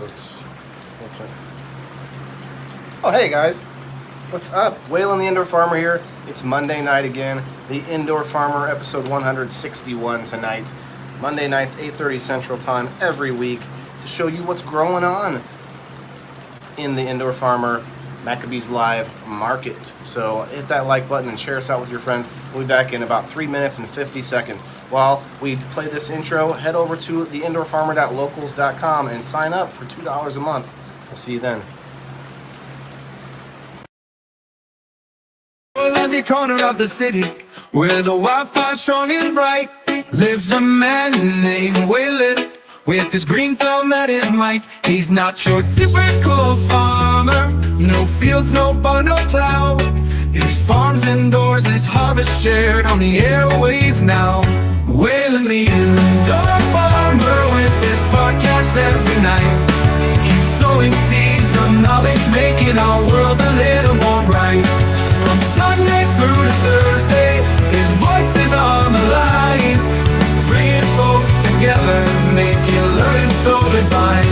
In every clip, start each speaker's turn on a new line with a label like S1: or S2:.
S1: Looks okay. Oh, hey guys, what's up? Waylon the Indoor Farmer here. It's Monday night again. The Indoor Farmer episode 161 tonight. Monday nights, 8:30 Central Time every week to show you what's growing on in the Indoor Farmer Mcabee Live Market. So hit that like button and share us out with your friends. We'll be back in about 3 minutes and 50 seconds. While we play this intro, head over to theindoorfarmer.locals.com and sign up for $2 a month. We'll see you then.
S2: Every corner of the city, where the wildfire's strong and bright, lives a man named Waylon, with his green thumb at his mic. He's not your typical farmer, no fields, no barn, no plow. His farm's indoors, his harvest shared on the airwaves now. Waylon the Indoor Farmer, with his podcast every night. He's sowing seeds of knowledge, making our world a little more bright. From Sunday through to Thursday, his voice is on the line, bringing folks together, making learning so divine.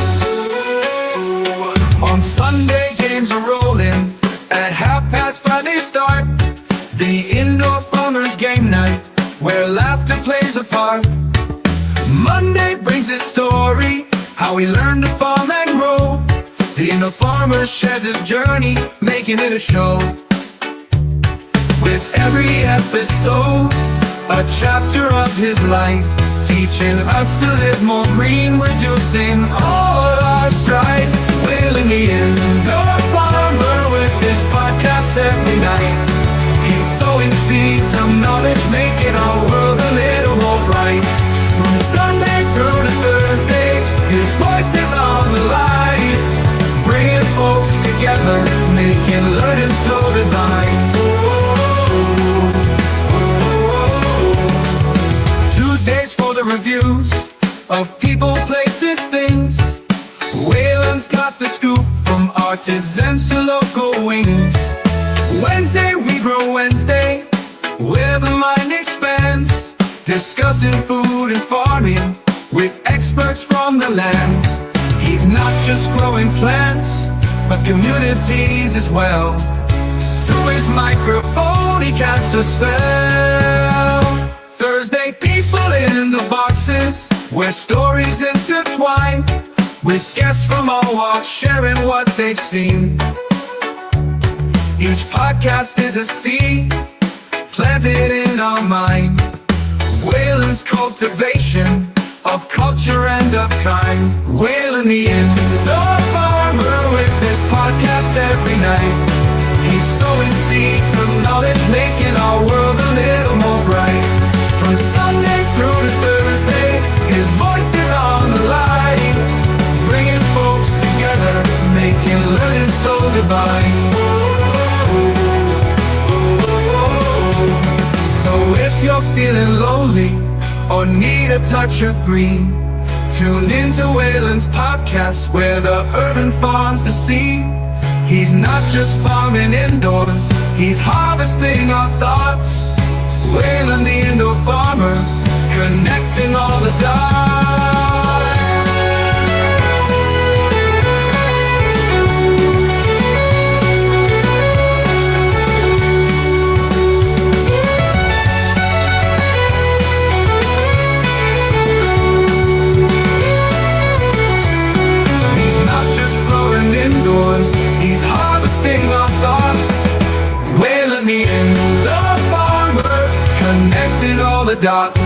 S2: On Sunday, games are rolling at 5:30 they start. The Indoor Farmers Game Night, where laughter plays a part. Monday brings his story, how he learned to farm and grow. The Indoor Farmer shares his journey, making it a show. With every episode, a chapter of his life, teaching us to live more green, reducing all our strife. Waylon the Indoor Farmer, with his podcast every night. He's sowing seeds of knowledge, making our world a little more bright. From Sunday through to Thursday, his voice is on the line, bringing folks together, making learning so divine. Tuesdays for the reviews of people, places, things. Waylon's got the scoop, from artisans to local wings. Wednesday we grow Wednesday, where the mind expands, discussing food and farming with experts from the lands. He's not just growing plants, but communities as well. Through his microphone he casts a spell. Thursday, people in the boxes, where stories intertwine, with guests from all walks sharing what they've seen. Each podcast is a seed planted in our mind. Waylon's cultivation of culture and of kind. Waylon the Indoor Farmer, with this podcast every night. He's sowing seeds of knowledge, making our world a little more bright. From Sunday through to Thursday, his voice is on the line, bringing folks together, making learning so divine. So if you're feeling lonely or need a touch of green, tune into Waylon's podcast, where the urban farms the scene. He's not just farming indoors, he's harvesting our thoughts. Waylon the Indoor Farmer, connecting all the dots. He's not just growing indoors, he's harvesting our thoughts. Waylon the Indoor Farmer, connecting all the dots.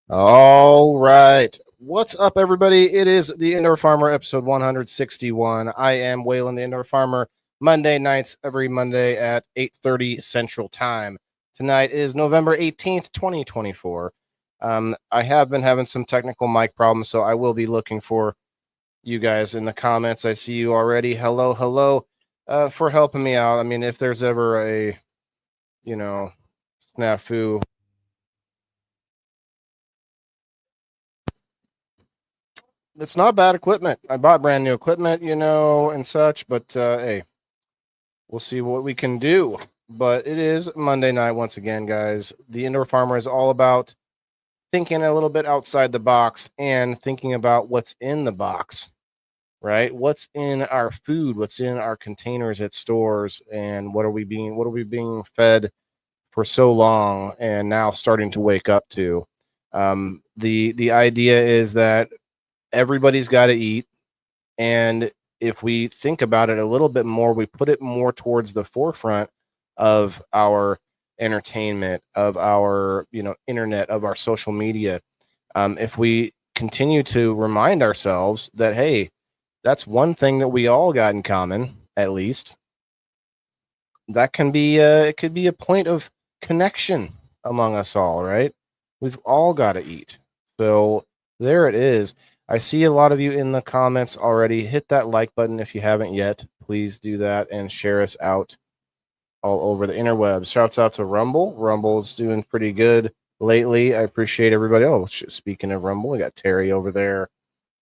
S1: All right. What's up, everybody? It is the Indoor Farmer episode 161. I am Waylon the Indoor Farmer. Monday nights, every Monday at 8:30 Central Time. Tonight is November 18th, 2024. I have been having some technical mic problems, so I will be looking for you guys in the comments. I see you already. Hello, for helping me out. I mean, if there's ever a, snafu It's not bad equipment. I bought brand new equipment, and such, but hey, we'll see what we can do. But it is Monday night once again, guys. The Indoor Farmer is all about thinking a little bit outside the box and thinking about what's in the box, right? What's in our food, what's in our containers at stores, and what are we being fed for so long and now starting to wake up to. The idea is that everybody's got to eat, and if we think about it a little bit more, we put it more towards the forefront of our entertainment, of our internet, of our social media. If we continue to remind ourselves that, hey, that's one thing that we all got in common, at least, that can be it could be a point of connection among us all, right? We've all got to eat. So there it is. I see a lot of you in the comments already. Hit that like button if you haven't yet. Please do that and share us out all over the interwebs. Shouts out to Rumble. Rumble's doing pretty good lately. I appreciate everybody. Oh, speaking of Rumble, we got Terry over there.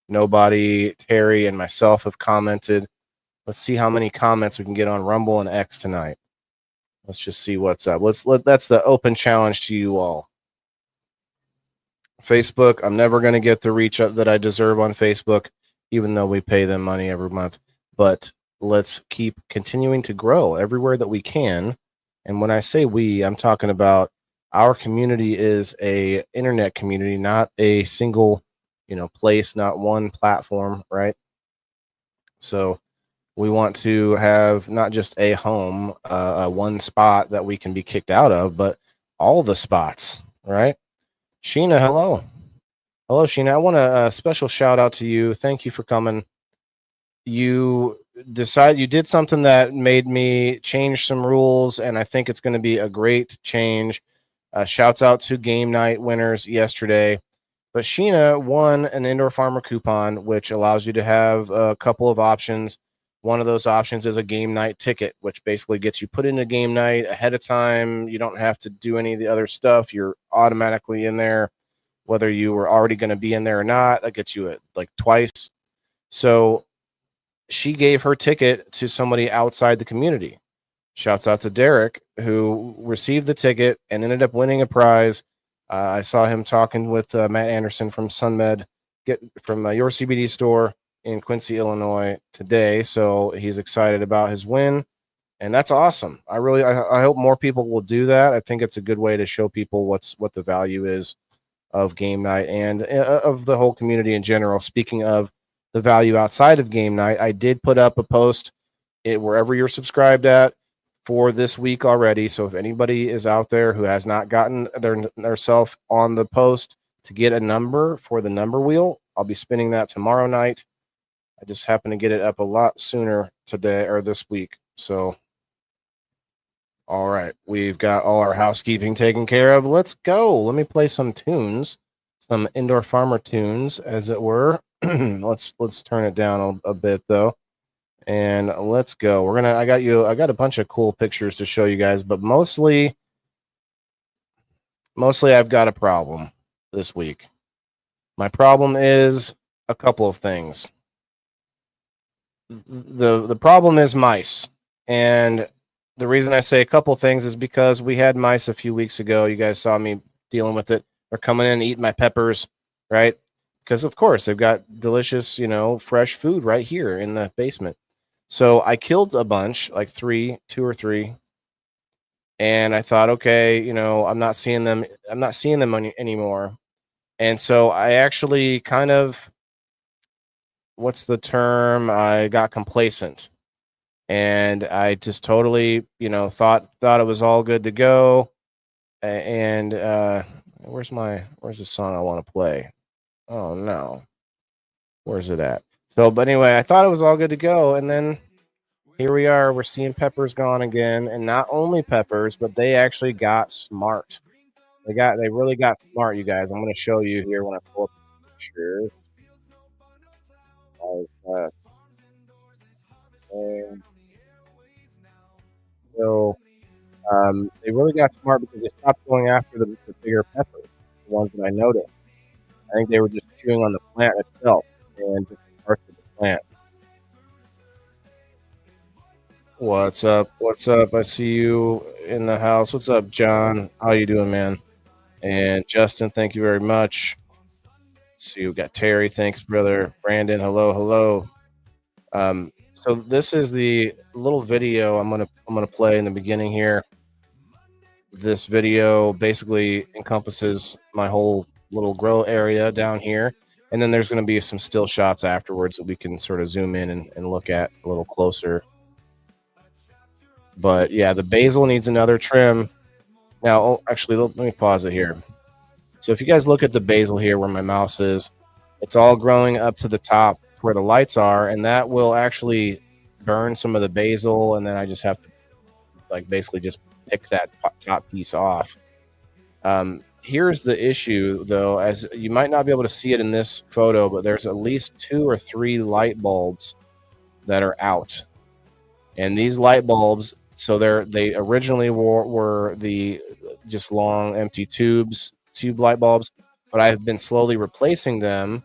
S1: Nobody, Terry, and myself have commented. Let's see how many comments we can get on Rumble and X tonight. Let's just see what's up. That's the open challenge to you all. Facebook, I'm never going to get the reach up that I deserve on Facebook, even though we pay them money every month. But let's keep continuing to grow everywhere that we can. And when I say we, I'm talking about our community is a internet community, not a single, place, not one platform, right? So we want to have not just a home, one spot that we can be kicked out of, but all the spots, right? Sheena, hello. Hello, Sheena. I want a special shout out to you. Thank you for coming. You did something that made me change some rules, and I think it's going to be a great change. Shouts out to game night winners yesterday. But Sheena won an Indoor Farmer coupon, which allows you to have a couple of options. One of those options is a game night ticket, which basically gets you put into game night ahead of time. You don't have to do any of the other stuff. You're automatically in there, whether you were already going to be in there or not. That gets you it like twice. So she gave her ticket to somebody outside the community. Shouts out to Derek, who received the ticket and ended up winning a prize. I saw him talking with Matt Anderson from SunMed, from your CBD store in Quincy, Illinois today. So he's excited about his win, and that's awesome. I hope more people will do that. I think it's a good way to show people what the value is of game night and of the whole community in general. Speaking of the value outside of game night, I did put up a post wherever you're subscribed at for this week already. So if anybody is out there who has not gotten their self on the post to get a number for the number wheel, I'll be spinning that tomorrow night. I just happen to get it up a lot sooner today or this week. So, all right, we've got all our housekeeping taken care of. Let's go. Let me play some tunes, some Indoor Farmer tunes, as it were. Let's turn it down a bit though. And let's go. I got a bunch of cool pictures to show you guys, but mostly I've got a problem this week. My problem is a couple of things. The problem is mice. And the reason I say a couple of things is because we had mice a few weeks ago. You guys saw me dealing with it. They're coming in and eating my peppers, right? Because of course they've got delicious, fresh food right here in the basement. So I killed a bunch, like two or three, and I thought, okay, I'm not seeing them anymore. And so I actually kind of, what's the term? I got complacent, and I just totally, thought it was all good to go. And where's the song I want to play? Oh no, where's it at? So, but anyway, I thought it was all good to go, and then here we are. We're seeing Peppers gone again, and not only Peppers, but they actually got smart. They really got smart, you guys. I'm going to show you here when I pull up the picture. And so they really got smart because they stopped going after the bigger peppers, the ones that I noticed. I think they were just chewing on the plant itself. and different parts of the plants. What's up? What's up? I see you in the house. What's up, John? How you doing, man? And Justin, thank you very much. See, we got Terry. Thanks, brother. Brandon, hello, hello. So this is the little video I'm gonna play in the beginning here. This video basically encompasses my whole little grow area down here, and then there's gonna be some still shots afterwards that we can sort of zoom in and look at a little closer. But yeah, the basil needs another trim. Now, actually, let me pause it here. So if you guys look at the basil here where my mouse is, it's all growing up to the top where the lights are, and that will actually burn some of the basil, and then I just have to like basically just pick that top piece off. Here's the issue, though, as you might not be able to see it in this photo, but there's at least 2 or 3 light bulbs that are out. And these light bulbs, so they originally were the just long empty tube light bulbs, but I've been slowly replacing them.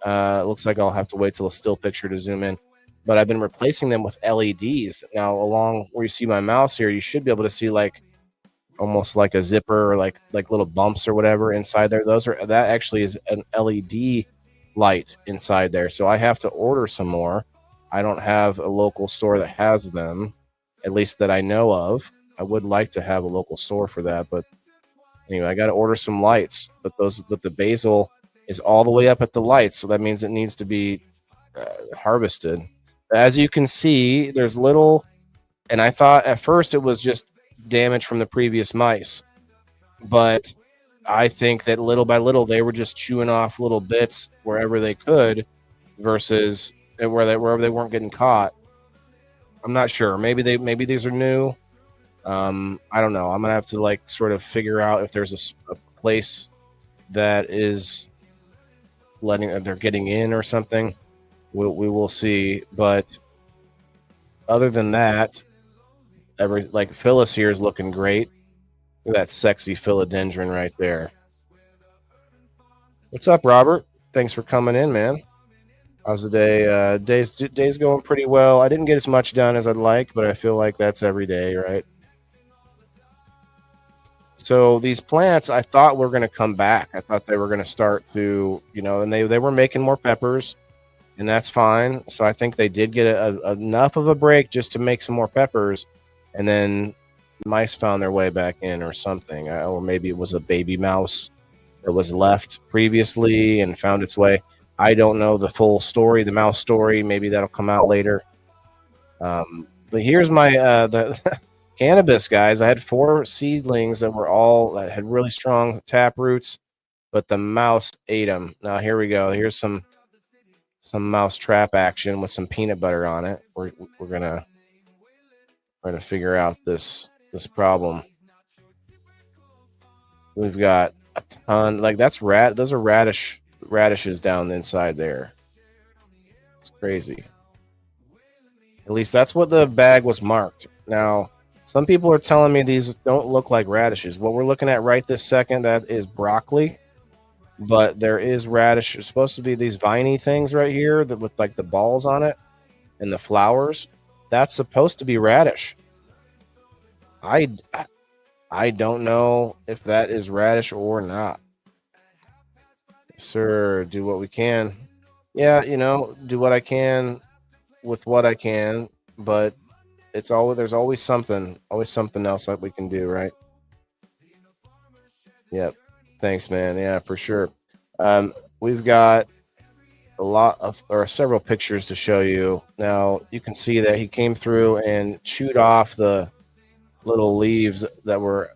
S1: It looks like I'll have to wait till a still picture to zoom in, but I've been replacing them with LEDs. Now, along where you see my mouse here, you should be able to see like almost like a zipper or like little bumps or whatever inside there. That actually is an LED light inside there. So I have to order some more. I don't have a local store that has them, at least that I know of. I would like to have a local store for that, but anyway, I got to order some lights. But the basil is all the way up at the lights, so that means it needs to be harvested. As you can see, there's little, and I thought at first it was just damage from the previous mice, but I think that little by little they were just chewing off little bits wherever they could, versus wherever they weren't getting caught. I'm not sure. Maybe these are new. I don't know. I'm gonna have to like sort of figure out if there's a place that is they're getting in or something. We will see. But other than that, like Phyllis here is looking great. Look at that sexy philodendron right there. What's up, Robert? Thanks for coming in, man. How's the day? Day's going pretty well. I didn't get as much done as I'd like, but I feel like that's every day, right? So these plants, I thought were going to come back. I thought they were going to start to, and they were making more peppers, and that's fine. So I think they did get enough of a break just to make some more peppers, and then mice found their way back in or something, or maybe it was a baby mouse that was left previously and found its way. I don't know the full story, the mouse story. Maybe that'll come out later. But here's my the cannabis, guys. I had 4 seedlings that had really strong tap roots, but the mouse ate them. Now here we go. Here's some mouse trap action with some peanut butter on it. We're gonna figure out this problem. We've got a ton. Like that's those are radishes down the inside there. It's crazy. At least that's what the bag was marked. Now, some people are telling me these don't look like radishes. What we're looking at right this second, that is broccoli, but there is radish. It's supposed to be these viney things right here with like the balls on it and the flowers. That's supposed to be radish. I don't know if that is radish or not. Sir, do what we can. Yeah, do what I can with what I can, but there's always something else that we can do, right? Yep. Thanks, man. Yeah, for sure. We've got several pictures to show you. Now you can see that he came through and chewed off the little leaves that were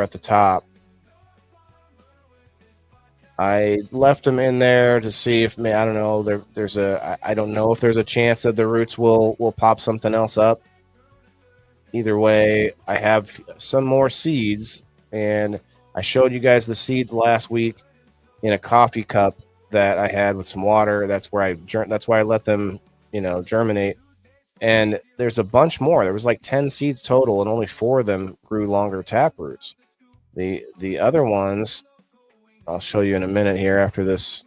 S1: at the top. I left them in there to see if, I don't know, I don't know if there's a chance that the roots will pop something else up. Either way, I have some more seeds, and I showed you guys the seeds last week in a coffee cup that I had with some water. That's why I let them, germinate. And there's a bunch more. There was like 10 seeds total, and only 4 of them grew longer tap roots. The other ones, I'll show you in a minute here after this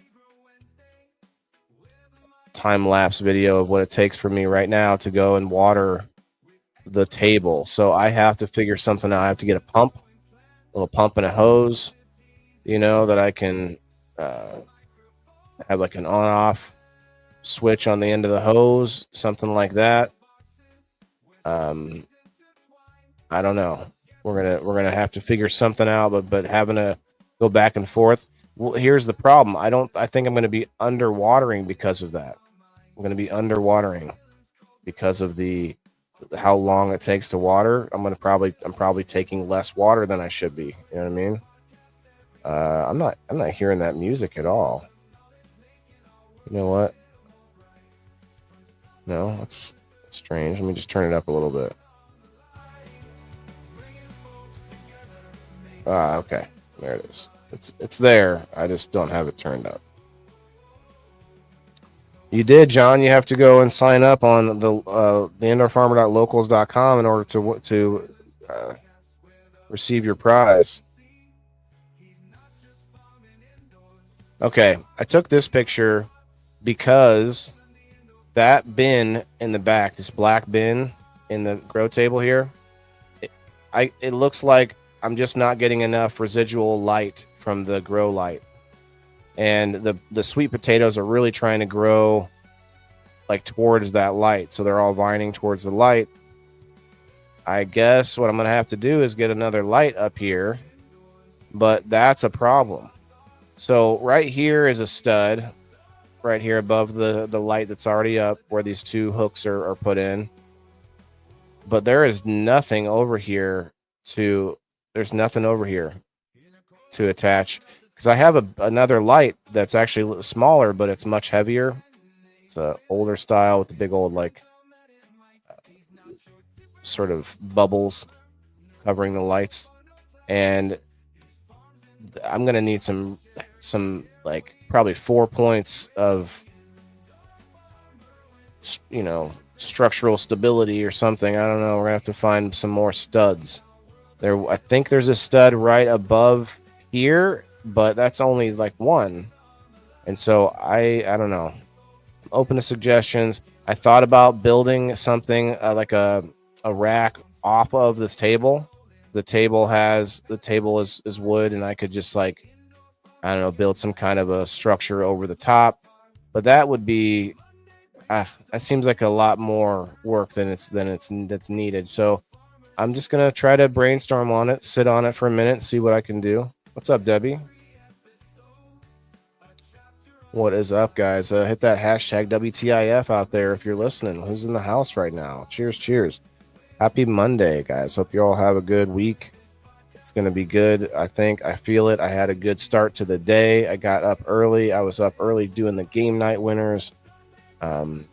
S1: time-lapse video of what it takes for me right now to go and water the table. So I have to figure something out. I have to get a little pump and a hose, that I can have like an on-off switch on the end of the hose, something like that. I don't know. We're gonna have to figure something out, but having to go back and forth. Well, here's the problem. I think I'm gonna be underwatering because of that. I'm gonna be underwatering because of how long it takes to water. I'm probably taking less water than I should be. You know what I mean? I'm not hearing that music at all. You know what? No, that's strange. Let me just turn it up a little bit. Okay. There it is. It's there. I just don't have it turned up. You did, John. You have to go and sign up on the indoorfarmer.locals.com in order to receive your prize. Okay, I took this picture because that bin in the back, this black bin in the grow table here, it looks like I'm just not getting enough residual light from the grow light. And the sweet potatoes are really trying to grow like towards that light. So they're all vining towards the light. I guess what I'm going to have to do is get another light up here, but that's a problem. So right here is a stud right here above the light that's already up where these two hooks are put in. But there is nothing over here to attach, because I have another light that's actually smaller, but it's much heavier. It's an older style with the big old sort of bubbles covering the lights, and I'm gonna need some like probably 4 points of structural stability or something. I don't know. We're gonna have to find some more studs. I think there's a stud right above here, but that's only like one, and so I don't know. I'm open to suggestions. I thought about building something like a rack off of this table. The table is wood, and I could just build some kind of a structure over the top. But that would be that seems like a lot more work that's needed. So I'm just gonna try to brainstorm on it, sit on it for a minute, see what I can do. What's up, Debbie? What is up, guys? Hit that hashtag WTIF out there if you're listening. Who's in the house right now? Cheers. Happy Monday, guys. Hope you all have a good week. It's going to be good. I feel it. I had a good start to the day. I got up early. I was up early doing the game night winners.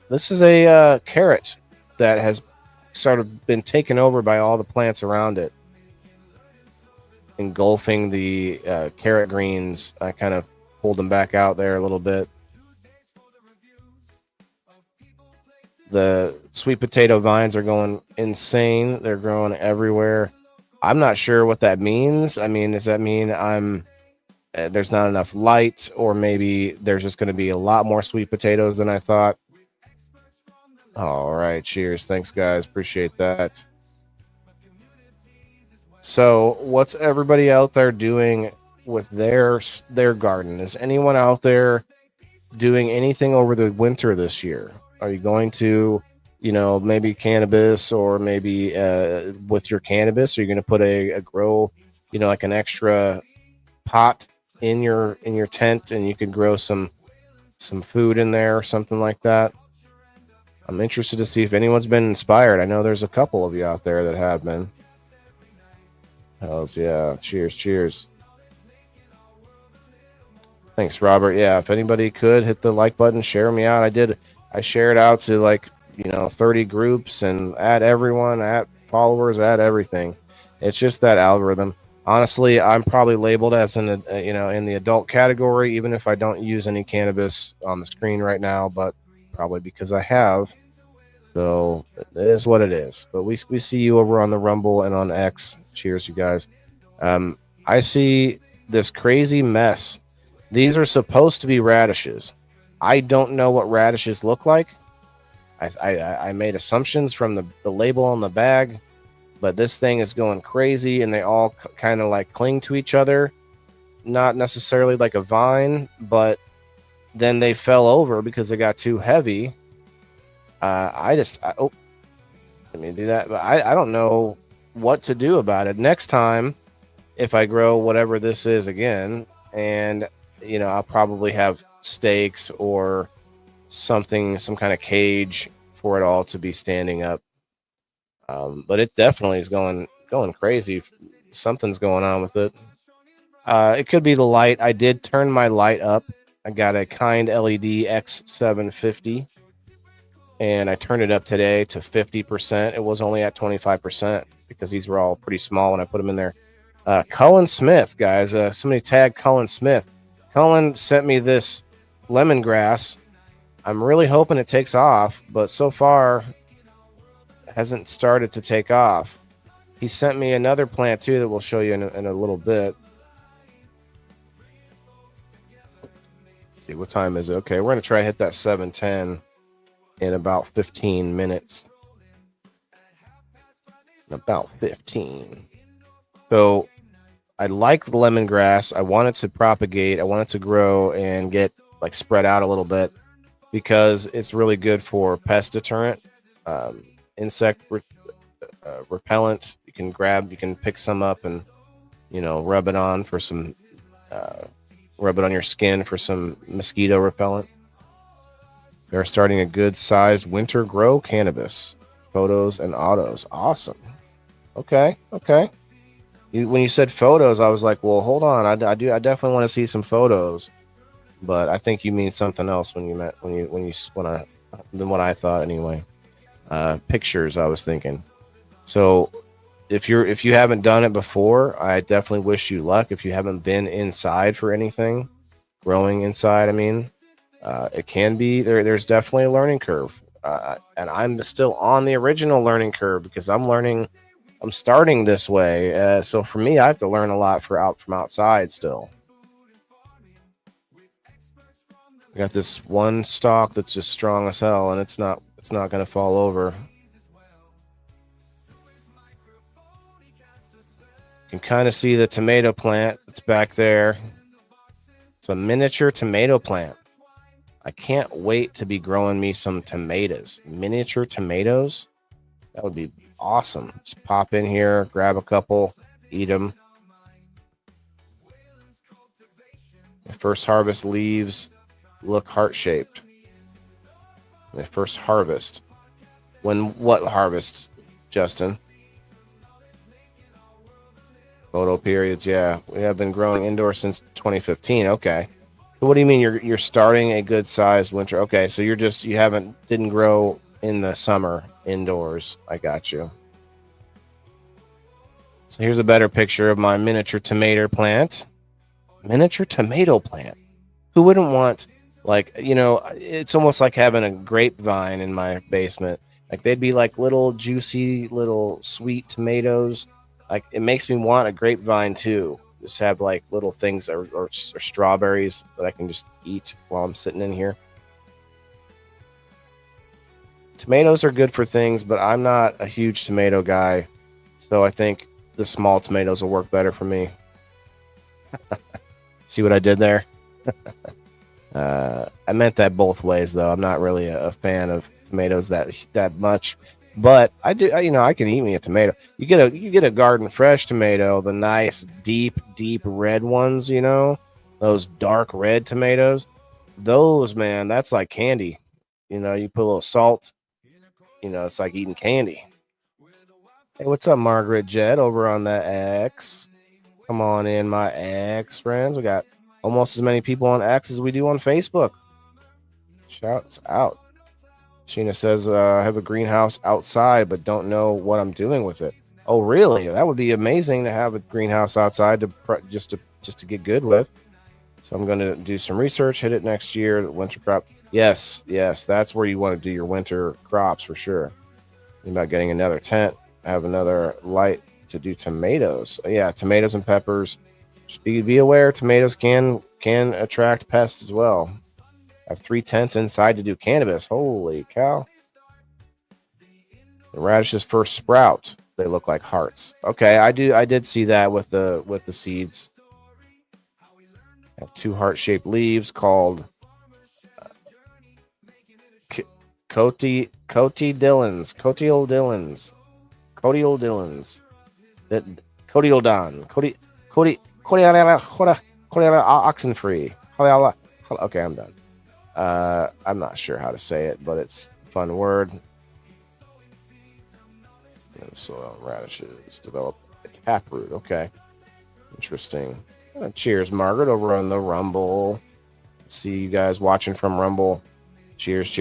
S1: This is a carrot that has sort of been taken over by all the plants around it, engulfing the carrot greens. I kind of pulled them back out there a little bit. The sweet potato vines are going insane. They're growing everywhere. I'm not sure what that means. I mean, does that mean there's not enough light, or maybe there's just going to be a lot more sweet potatoes than I thought? All right, cheers. Thanks, guys. Appreciate that. So, what's everybody out there doing with their garden? Is anyone out there doing anything over the winter this year? Are you going to, maybe cannabis, or maybe with your cannabis, are you going to put a grow, like an extra pot in your tent, and you could grow some food in there or something like that? I'm interested to see if anyone's been inspired. I know there's a couple of you out there that have been. Hells yeah. Cheers. Thanks, Robert. Yeah, if anybody could hit the like button, share me out. I shared out to 30 groups and add everyone, add followers, add everything. It's just that algorithm. Honestly, I'm probably labeled as in the adult category, even if I don't use any cannabis on the screen right now, but probably because I have. So it is what it is. But we see you over on the Rumble and on X. Cheers, you guys. I see this crazy mess. These are supposed to be radishes. I don't know what radishes look like. I made assumptions from the label on the bag, but this thing is going crazy, and they all kind of like cling to each other. Not necessarily like a vine, but then they fell over because they got too heavy. Oh, let me do that. But I don't know what to do about it. Next time, if I grow whatever this is again, and I'll probably have stakes or something, some kind of cage for it all to be standing up. But it definitely is going crazy. Something's going on with it. It could be the light. I did turn my light up. I got a Kind LED X750, and I turned it up today to 50%. It was only at 25% because these were all pretty small when I put them in there. Cullen Smith, guys. Somebody tagged Cullen Smith. Cullen sent me this lemongrass. I'm really hoping it takes off, but so far it hasn't started to take off. He sent me another plant too that we'll show you in a little bit. Let's see, what time is it? Okay, we're going to try to hit that 7:10 in about 15 minutes. About 15. So I like the lemongrass. I want it to propagate. I want it to grow and get like spread out a little bit because it's really good for pest deterrent, insect repellent. You can pick some up and rub it on for some, rub it on your skin for some mosquito repellent. They're starting a good sized winter grow cannabis. Photos and autos. Awesome. Okay. When you said photos, I was like, well, hold on. I definitely want to see some photos, but I think you mean something else than what I thought anyway. Pictures, I was thinking. So if you haven't done it before, I definitely wish you luck. If you haven't been inside for anything, growing inside, I mean, it can be there's definitely a learning curve. And I'm still on the original learning curve because I'm starting this way. So for me, I have to learn a lot from outside still. I got this one stalk that's just strong as hell, and it's not going to fall over. You can kind of see the tomato plant that's back there. It's a miniature tomato plant. I can't wait to be growing me some tomatoes. Miniature tomatoes? That would be awesome. Just pop in here, grab a couple, eat them. The first harvest leaves look heart-shaped. The first harvest. What harvest, Justin? Photo periods, yeah. We have been growing indoors since 2015. Okay. So what do you mean you're starting a good sized winter? Okay, so you didn't grow in the summer indoors. I got you. So here's a better picture of my miniature tomato plant. Miniature tomato plant. Who wouldn't want, it's almost like having a grapevine in my basement. Like they'd be like little juicy, little sweet tomatoes. Like it makes me want a grapevine too. Just have like little things or strawberries that I can just eat while I'm sitting in here. Tomatoes are good for things, but I'm not a huge tomato guy. So I think the small tomatoes will work better for me. See what I did there? I meant that both ways, though. I'm not really a fan of tomatoes that much, but I do. I can eat me a tomato. You get a garden fresh tomato, the nice deep red ones. Those dark red tomatoes. Those, man, that's like candy. You put a little salt. It's like eating candy. Hey, what's up, Margaret Jett over on the X? Come on in, my X friends. We got almost as many people on X as we do on Facebook. Shouts out. Sheena says, I have a greenhouse outside, but don't know what I'm doing with it. Oh, really? That would be amazing to have a greenhouse outside just to get good with. So I'm going to do some research, hit it next year, winter crop. Yes, that's where you want to do your winter crops for sure. Think about getting another tent, have another light to do tomatoes. Yeah, tomatoes and peppers. Just be aware, tomatoes can attract pests as well. Have 3 tents inside to do cannabis. Holy cow. The radishes first sprout. They look like hearts. Okay, I did see that with the seeds. Have 2 heart-shaped leaves called Cotyledons. Oxenfree. Okay, I'm done. I'm not sure how to say it, but it's a fun word. Soil radishes develop a taproot. Okay, interesting. Cheers, Margaret, over on the Rumble. See you guys watching from Rumble. Cheers.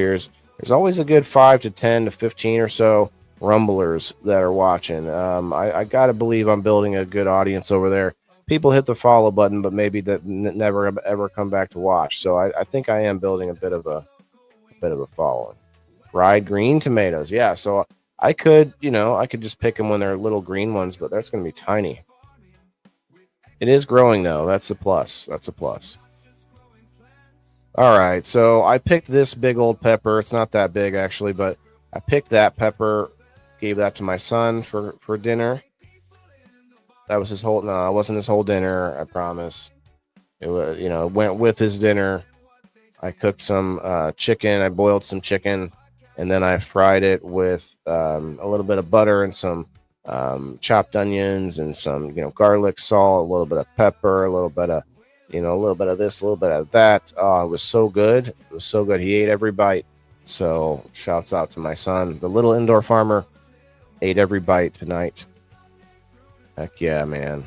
S1: There's always a good 5 to 10 to 15 or so Rumblers that are watching. I gotta believe I'm building a good audience over there. People hit the follow button, but maybe that never ever come back to watch. So I think I am building a bit of a following. Fried green tomatoes, yeah. So I could just pick them when they're little green ones, but that's gonna be tiny. It is growing though. That's a plus. All right, so I picked this big old pepper. It's not that big actually, but I picked that pepper, gave that to my son for dinner. That was his whole. No, it wasn't his whole dinner. I promise. It was, went with his dinner. I cooked some chicken. I boiled some chicken, and then I fried it with a little bit of butter and some chopped onions and some garlic, salt, a little bit of pepper, a little bit of this, a little bit of that. Oh, it was so good. It was so good. He ate every bite. So shouts out to my son, the little indoor farmer, ate every bite tonight. Heck yeah, man.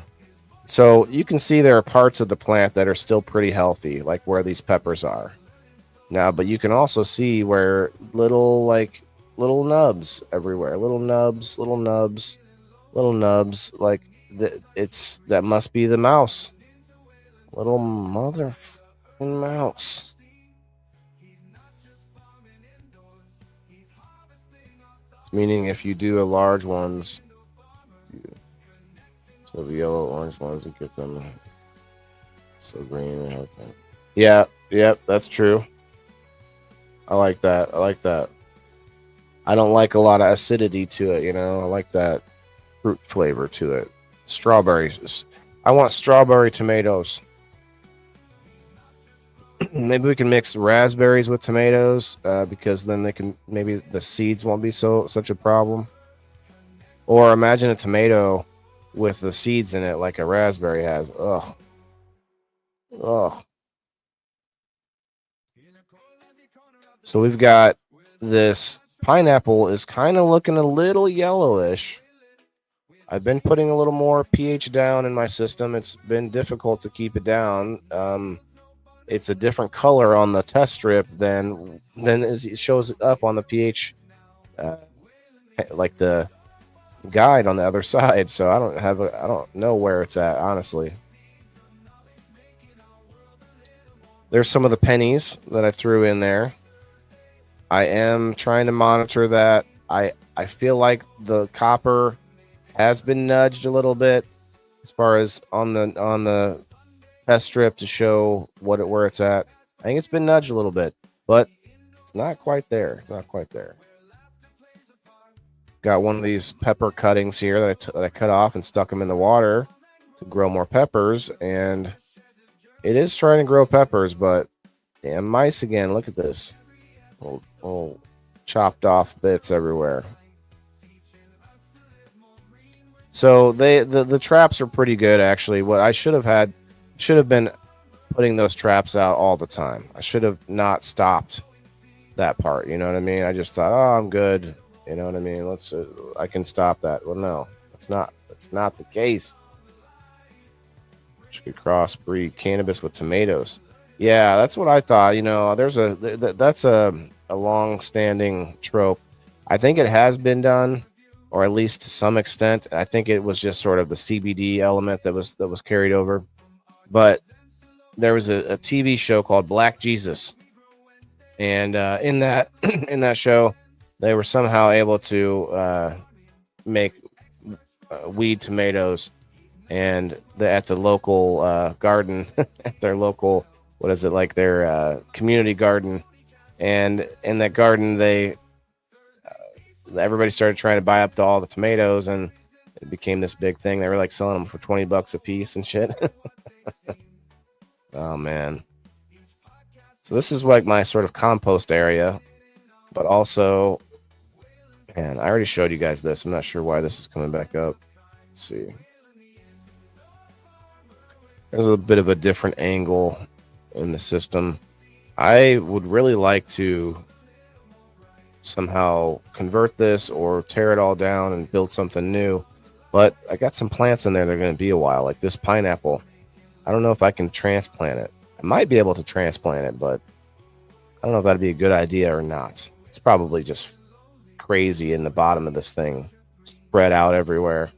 S1: So you can see there are parts of the plant that are still pretty healthy, like where these peppers are now, but you can also see where little nubs everywhere, little nubs, like that must be the mouse. Little motherfucking mouse. It's meaning if you do a large ones, so the yellow orange ones, and get them so green and everything. Yeah, that's true. I like that. I don't like a lot of acidity to it, I like that fruit flavor to it. Strawberries. I want strawberry tomatoes. Maybe we can mix raspberries with tomatoes because then maybe the seeds won't be such a problem. Or imagine a tomato with the seeds in it like a raspberry has. Ugh. So we've got this pineapple is kind of looking a little yellowish. I've been putting a little more pH down in my system. It's been difficult to keep it down. It's a different color on the test strip than it shows up on the pH, like the guide on the other side. So I don't know where it's at, honestly. There's some of the pennies that I threw in there. I am trying to monitor that. I feel like the copper has been nudged a little bit as far as on the test strip to show where it's at. I think it's been nudged a little bit, but it's not quite there. Got one of these pepper cuttings here that I cut off and stuck them in the water to grow more peppers, and it is trying to grow peppers, but damn mice again. Look at this. Little chopped off bits everywhere. So the traps are pretty good, actually. What I should have been putting those traps out all the time. I should have not stopped that part. You know what I mean? I just thought, oh, I'm good. You know what I mean? I can stop that. Well, no, that's not the case. Should crossbreed cannabis with tomatoes. Yeah, that's what I thought. That's a long-standing trope. I think it has been done, or at least to some extent. I think it was just sort of the CBD element that was carried over. But there was a TV show called Black Jesus, and in that show, they were somehow able to make weed tomatoes, and at the local garden, at their local what is it, like their community garden, and in that garden everybody started trying to buy up all the tomatoes, and it became this big thing. They were like selling them for $20 a piece and shit. Oh man. So this is like my sort of compost area, but also, and I already showed you guys this. I'm not sure why this is coming back up. Let's see. There's a bit of a different angle in the system. I would really like to somehow convert this or tear it all down and build something new, but I got some plants in there that are going to be a while, like this pineapple. I don't know if I can transplant it. I might be able to transplant it, but I don't know if that'd be a good idea or not. It's probably just crazy in the bottom of this thing, spread out everywhere.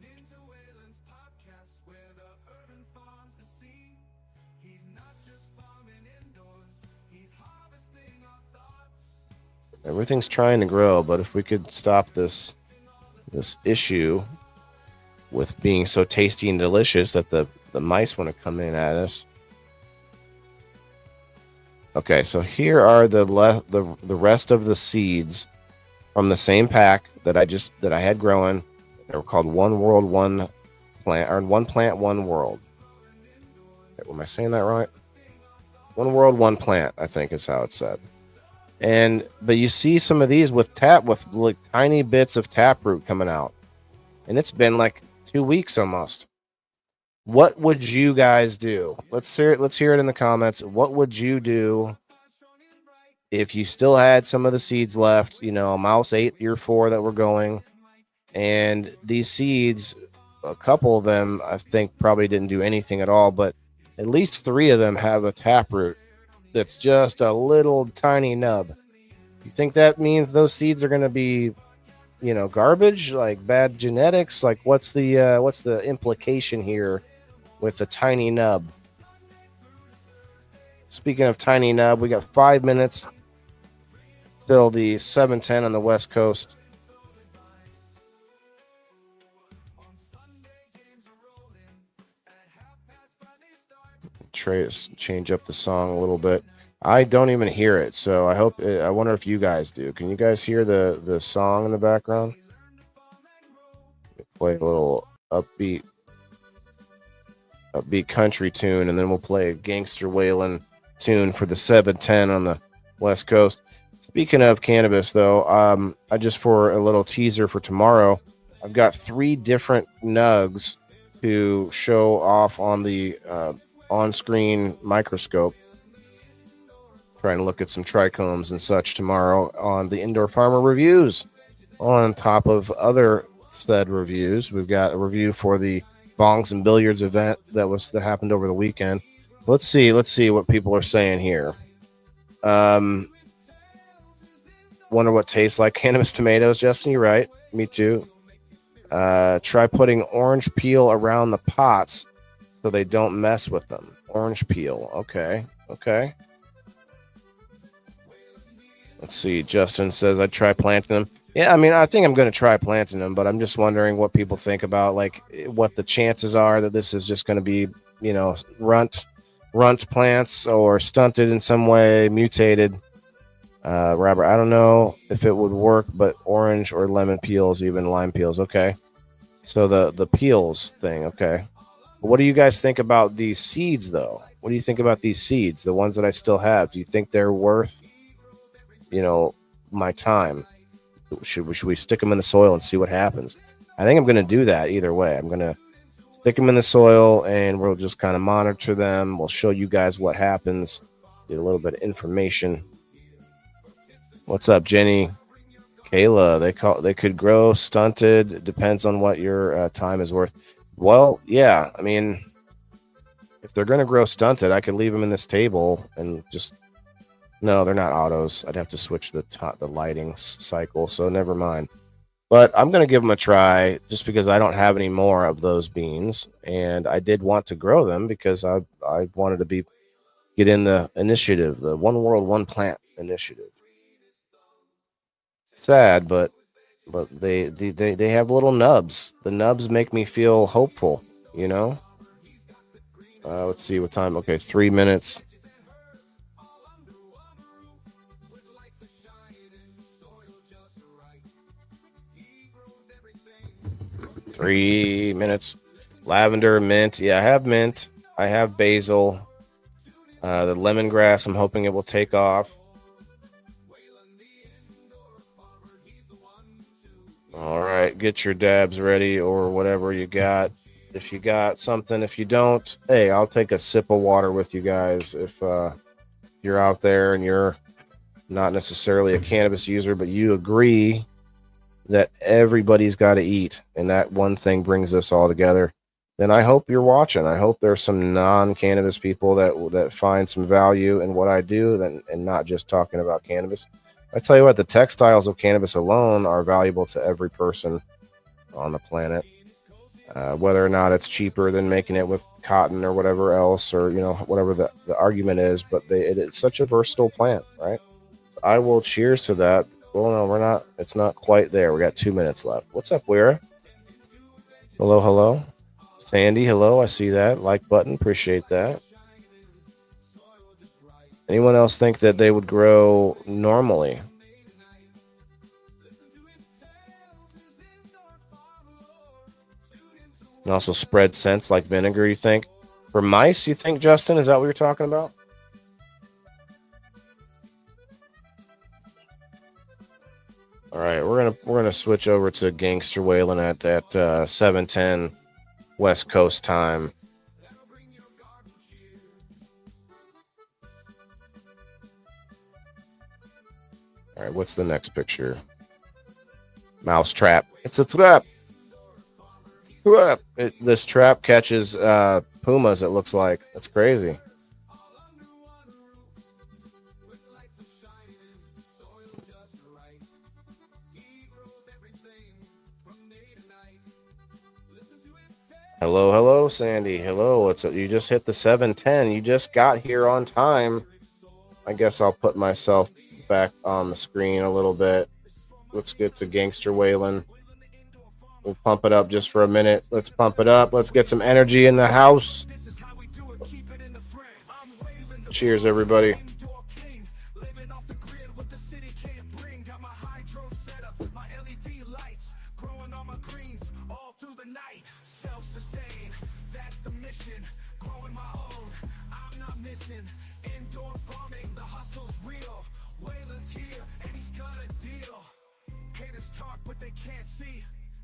S1: Everything's trying to grow, but if we could stop this issue with being so tasty and delicious that the mice want to come in at us. Okay, so here are the rest of the seeds from the same pack that I had growing. They were called One World, One Plant, or One Plant, One World. Am I saying that right? One World, One Plant, I think is how it's said. But you see some of these with like tiny bits of taproot coming out, and it's been like 2 weeks almost. What would you guys do? Let's hear it in the comments. What would you do if you still had some of the seeds left? You know, mouse 8 year 4 that were going, and these seeds, a couple of them I think probably didn't do anything at all, but at least 3 of them have a taproot that's just a little tiny nub. You think that means those seeds are going to be, you know, garbage, like bad genetics? Like what's the implication here with the tiny nub? Speaking of tiny nub, we got 5 minutes till the 7:10 on the West Coast. Change up the song a little bit. I don't even hear it, so I wonder if you guys do. Can you guys hear the song in the background? Play a little upbeat country tune, and then we'll play a gangster wailing tune for the 7:10 on the West Coast. Speaking of cannabis, though, I just, for a little teaser for tomorrow, I've got 3 different nugs to show off on the on-screen microscope. Trying to look at some trichomes and such tomorrow on the Indoor Farmer Reviews. On top of other said reviews, we've got a review for the Bongs and Billiards event that happened over the weekend. Let's see what people are saying here. Wonder what tastes like cannabis tomatoes, Justin. You're right. Me too. Try putting orange peel around the pots so they don't mess with them. Orange peel. Okay. Let's see. Justin says I'd try planting them. Yeah, I mean, I think I'm going to try planting them, but I'm just wondering what people think about, like, what the chances are that this is just going to be, you know, runt plants or stunted in some way, mutated. Robert, I don't know if it would work, but orange or lemon peels, even lime peels. Okay. So the peels thing. Okay. What do you guys think about these seeds, though? What do you think about these seeds, the ones that I still have? Do you think they're worth, you know, my time? Should we stick them in the soil and see what happens? I think I'm going to do that either way. I'm going to stick them in the soil, and we'll just kind of monitor them. We'll show you guys what happens, get a little bit of information. What's up, Jenny? Kayla, they could grow stunted. It depends on what your time is worth. Well, yeah, I mean, if they're going to grow stunted, I could leave them in this table and just... No, they're not autos. I'd have to switch the lighting cycle, so never mind. But I'm going to give them a try just because I don't have any more of those beans, and I did want to grow them because I wanted to get in the initiative, the One World, One Plant initiative. Sad, but they have little nubs. The nubs make me feel hopeful, you know? Let's see what time. Okay, 3 minutes. 3 minutes. Lavender, mint. Yeah, I have mint. I have basil. The lemongrass, I'm hoping it will take off. All right, get your dabs ready or whatever you got. If you got something, if you don't, hey, I'll take a sip of water with you guys. If you're out there and you're not necessarily a cannabis user, but you agree that everybody's got to eat, and that one thing brings us all together, then I hope you're watching. I hope there's some non-cannabis people that find some value in what I do and not just talking about cannabis. I tell you what, the textiles of cannabis alone are valuable to every person on the planet. Whether or not it's cheaper than making it with cotton or whatever else, or whatever the argument is, but it is such a versatile plant, right? So I will cheers to that. Well, no, we're not. It's not quite there. We got 2 minutes left. What's up, Wera? Hello, hello. Sandy, hello. I see that like button. Appreciate that. Anyone else think that they would grow normally? And also spread scents like vinegar, you think? For mice, you think, Justin? Is that what you're talking about? All right, we're gonna switch over to Gangster Waylon at 7:10 West Coast time. All right, what's the next picture? Mouse trap. It's a trap. This trap catches pumas, it looks like. That's crazy. Hello, Sandy. Hello. What's up? You just hit the 7:10. You just got here on time. I guess I'll put myself back on the screen a little bit. Let's get to Gangster Waylon. We'll pump it up just for a minute. Let's pump it up. Let's get some energy in the house. Cheers, everybody.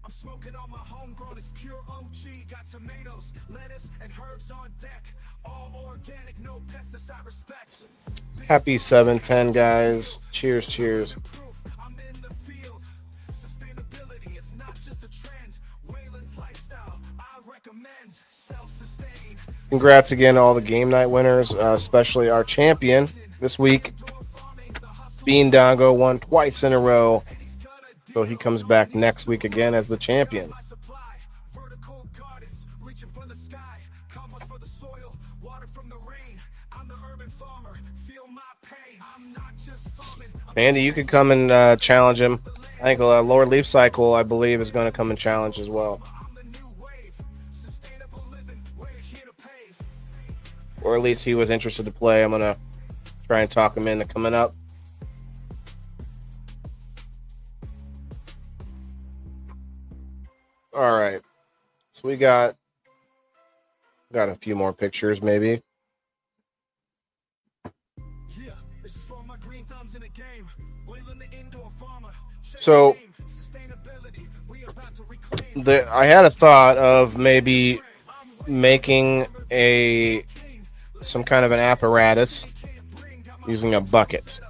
S2: Smoking on my homegrown, it's pure OG. Got tomatoes, lettuce, and herbs on deck. All organic, no pesticide, respect.
S1: Happy 7:10, guys. Cheers, cheers.
S2: I'm in the field. Sustainability is not just a trend. Waylon's lifestyle, I recommend. Self-sustain.
S1: Congrats again to all the game night winners, especially our champion this week. Bean Dongo won twice in a row. So he comes back next week again as the champion. Andy, you could come and challenge him. I think Lord Leaf Cycle, I believe, is going to come and challenge as well. Or at least he was interested to play. I'm going to try and talk him into coming up. All right, so we got a few more pictures, maybe. So, I had a thought of maybe making some kind of an apparatus using a bucket.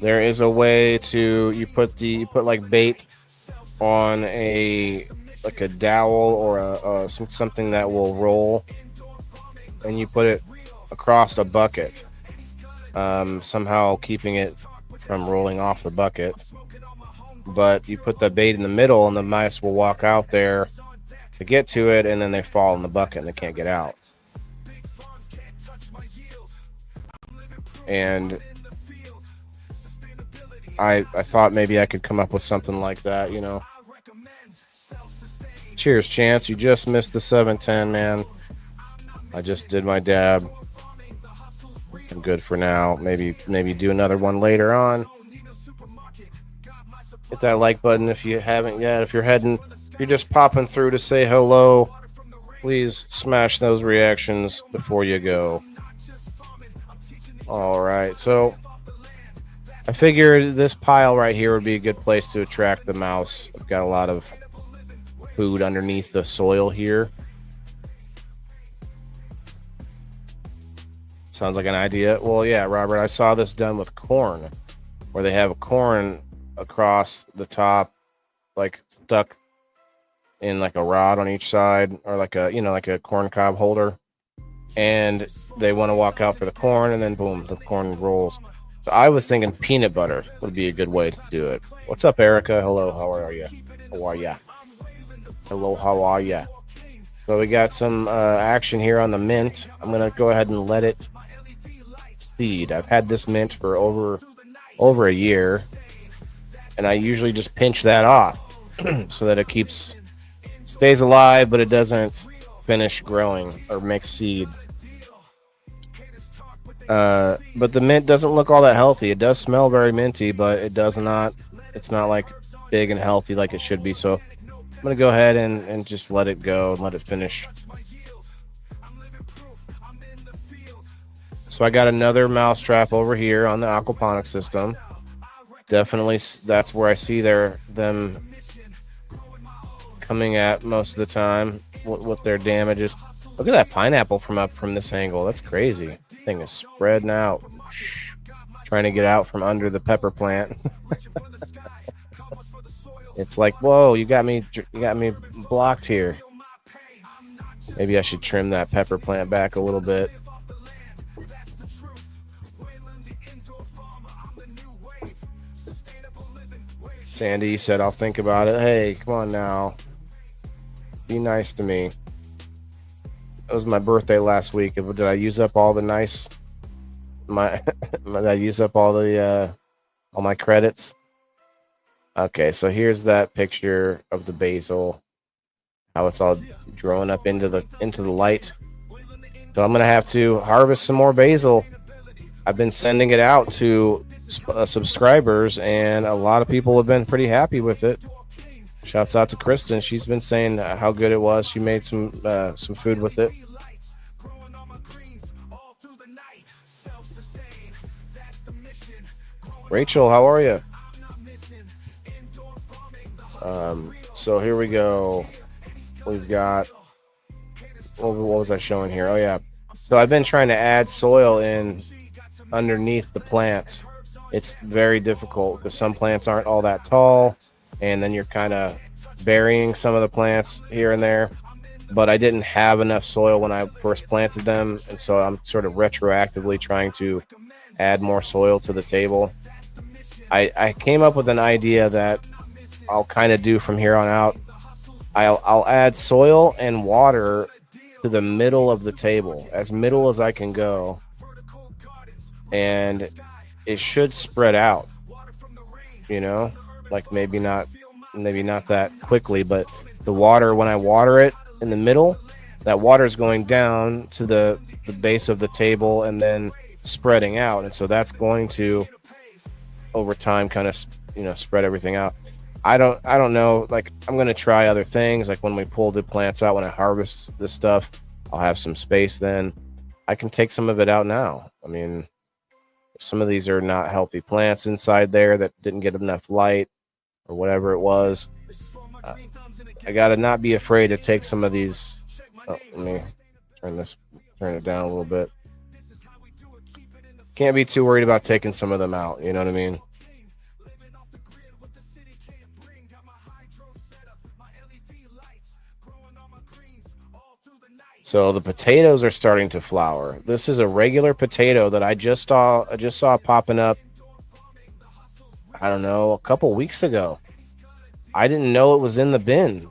S1: There is a way to you put like bait on like a dowel or something that will roll, and you put it across a bucket, somehow keeping it from rolling off the bucket. But you put the bait in the middle, and the mice will walk out there to get to it, and then they fall in the bucket and they can't get out. And I thought maybe I could come up with something like that, you know. Cheers, Chance. You just missed the 7:10, man. I just did my dab. I'm good for now. Maybe do another one later on. Hit that like button if you haven't yet. If you're heading If you're just popping through to say hello, please smash those reactions before you go. All right, so I figured this pile right here would be a good place to attract the mouse. I've got a lot of food underneath the soil here. Sounds like an idea. Well, yeah, Robert, I saw this done with corn, where they have corn across the top, like stuck in like a rod on each side, or like a, like a corn cob holder. And they want to walk out for the corn, and then boom, the corn rolls. So I was thinking peanut butter would be a good way to do it. What's up, Erica? Hello, how are you? How are ya? Hello, how are ya? So we got some action here on the mint. I'm gonna go ahead and let it seed. I've had this mint for over a year, and I usually just pinch that off so that it stays alive, but it doesn't finish growing or make seed. But the mint doesn't look all that healthy. It does smell very minty, but it's not like big and healthy like it should be. So I'm gonna go ahead and just let it go and let it finish. So I got another mouse trap over here on the aquaponics system. Definitely, that's where I see them coming at most of the time with their damages. Look at that pineapple from this angle. That's crazy. Thing is spreading out, trying to get out from under the pepper plant. It's like, whoa, you got me blocked here. Maybe I should trim that pepper plant back a little bit. Sandy said, I'll think about it. Hey, come on now. Be nice to me. It was my birthday last week. Did I use up all the nice? Did I use up all my credits? Okay, so here's that picture of the basil, how it's all growing up into the light. So I'm gonna have to harvest some more basil. I've been sending it out to subscribers, and a lot of people have been pretty happy with it. Shouts out to Kristen. She's been saying how good it was. She made some food with it. Rachel, how are you? So here we go. We've got, what was I showing here? Oh yeah. So I've been trying to add soil in underneath the plants. It's very difficult because some plants aren't all that tall, and then you're kind of burying some of the plants here and there. But I didn't have enough soil when I first planted them, and so I'm sort of retroactively trying to add more soil to the table. I came up with an idea that I'll kind of do from here on out. I'll add soil and water to the middle of the table, as middle as I can go, and it should spread out, like maybe not that quickly, but the water, when I water it in the middle, that water is going down to the base of the table and then spreading out, and so that's going to over time kind of spread everything out. I don't know, like I'm going to try other things, like when we pull the plants out, when I harvest this stuff, I'll have some space, then I can take some of it out now. I mean, some of these are not healthy plants inside there that didn't get enough light or whatever it was. I gotta not be afraid to take some of these. Oh, let me turn it down a little bit. Can't be too worried about taking some of them out, you know what I mean? So the potatoes are starting to flower. This is a regular potato that I just saw popping up, I don't know, a couple weeks ago. I didn't know it was in the bin.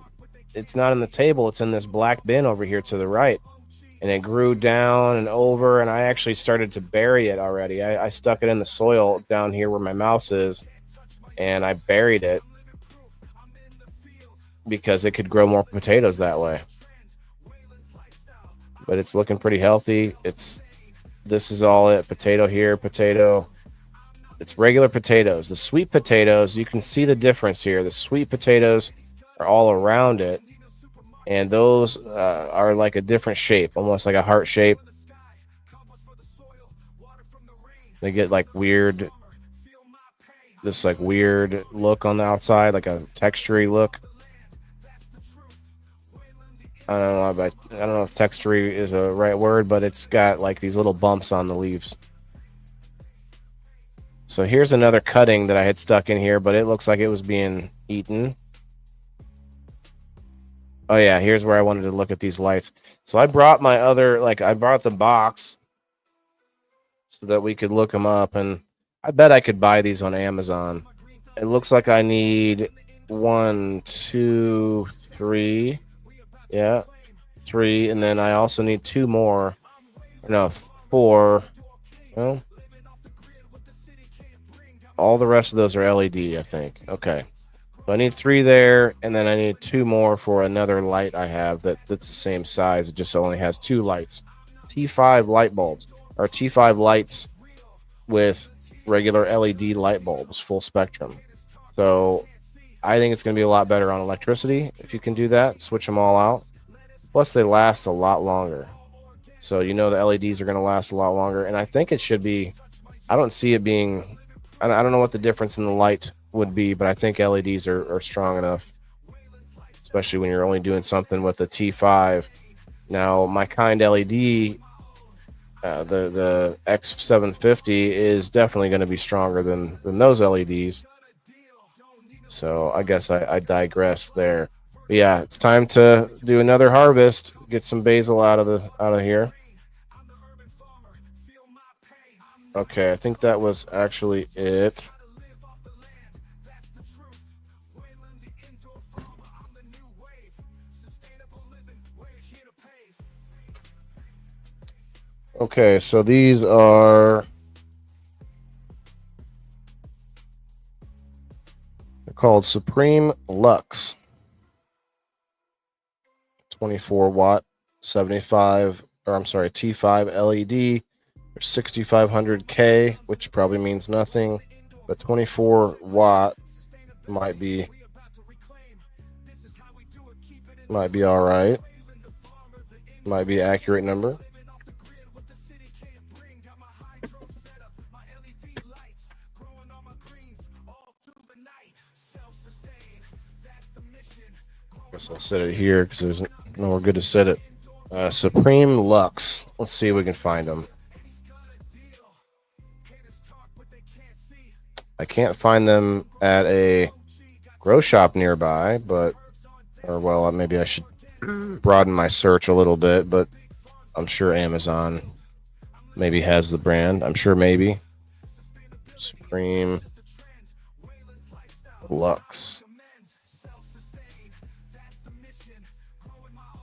S1: It's not in the table. It's in this black bin over here to the right. And it grew down and over, and I actually started to bury it already. I stuck it in the soil down here where my mouse is, and I buried it because it could grow more potatoes that way. But it's looking pretty healthy. This is all it. Potato here, potato. It's regular potatoes. The sweet potatoes, you can see the difference here. The sweet potatoes are all around it, and those are like a different shape, almost like a heart shape. They get like weird, this like weird look on the outside, like a textury look. I don't know, but I don't know if textury is a right word, but it's got like these little bumps on the leaves. So here's another cutting that I had stuck in here, but it looks like it was being eaten. Oh yeah, here's where I wanted to look at these lights. So I brought my other, I brought the box so that we could look them up, and I bet I could buy these on Amazon. It looks like I need 1, 2, 3. Yeah, 3, and then I also need 2 more. No, 4. Well, all the rest of those are LED, I think. Okay. So I need 3 there, and then I need 2 more for another light I have that's the same size. It just only has 2 lights. T5 light bulbs, or T5 lights with regular LED light bulbs, full spectrum. So I think it's going to be a lot better on electricity if you can do that. Switch them all out. Plus, they last a lot longer. So the LEDs are going to last a lot longer. And I think it should be, I don't see it being, I don't know what the difference in the light would be, but I think LEDs are strong enough, especially when you're only doing something with a T5. Now, my kind LED, the X750 is definitely going to be stronger than those LEDs. So I guess I digress there. But yeah, it's time to do another harvest. Get some basil out of here. Okay, I think that was actually it. Okay, so these are, they're called Supreme Lux. 24 watt, 75, or I'm sorry, T5 LED. They're 6500K, which probably means nothing, but 24 watt might be all right. Might be an accurate number. Guess I'll set it here because there's nowhere good to set it. Supreme Lux. Let's see if we can find them. I can't find them at a grow shop nearby, maybe I should broaden my search a little bit, but I'm sure Amazon maybe has the brand. I'm sure maybe. Supreme Lux.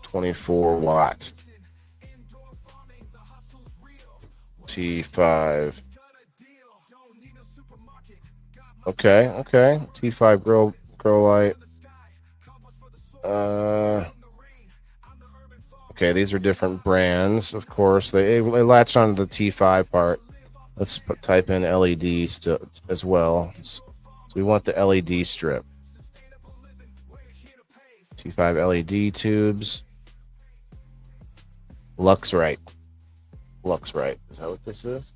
S1: 24 watt. T5. Okay. T5 grow light. Okay, these are different brands, of course. They latched onto the T5 part. Let's type in LEDs as well. So we want the LED strip. T5 LED tubes. Luxrite. Is that what this is?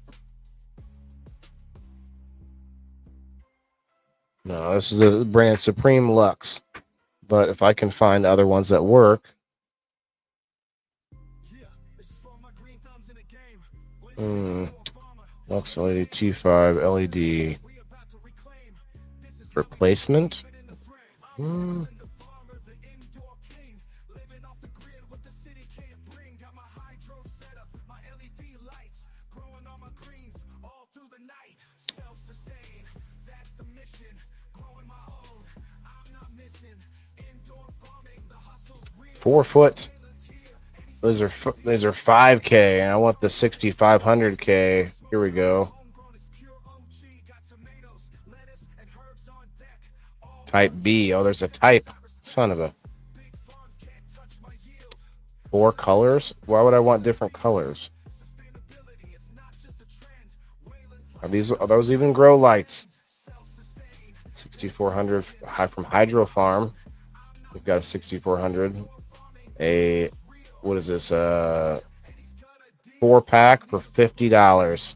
S1: No, this is the brand Supreme Lux. But if I can find other ones that work. Lux LED T5 LED replacement. $4 foot. Those are 5K, and I want the 6500K. Here we go. Type B. Oh, there's a type. Son of a. 4 colors? Why would I want different colors? Are those even grow lights? 6400 from Hydro Farm. We've got a 6400. What is this? 4-pack for $50.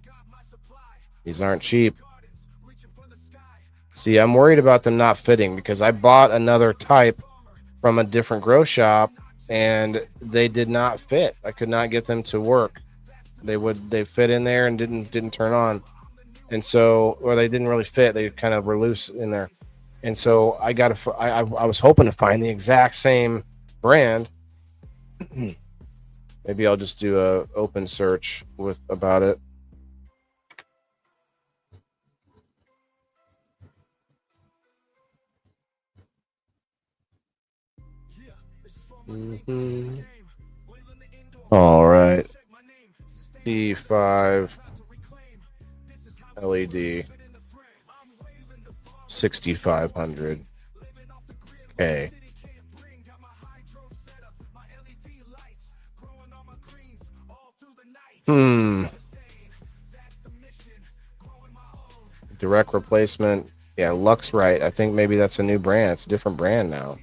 S1: These aren't cheap. See, I'm worried about them not fitting because I bought another type from a different grow shop and they did not fit. I could not get them to work. They fit in there and didn't turn on. And so, or they didn't really fit. They kind of were loose in there. And so I was hoping to find the exact same brand. Maybe I'll just do a open search about it. All right. T5 LED 6500. Okay. Direct replacement. Yeah, Lux Right. I think maybe that's a new brand. It's a different brand now.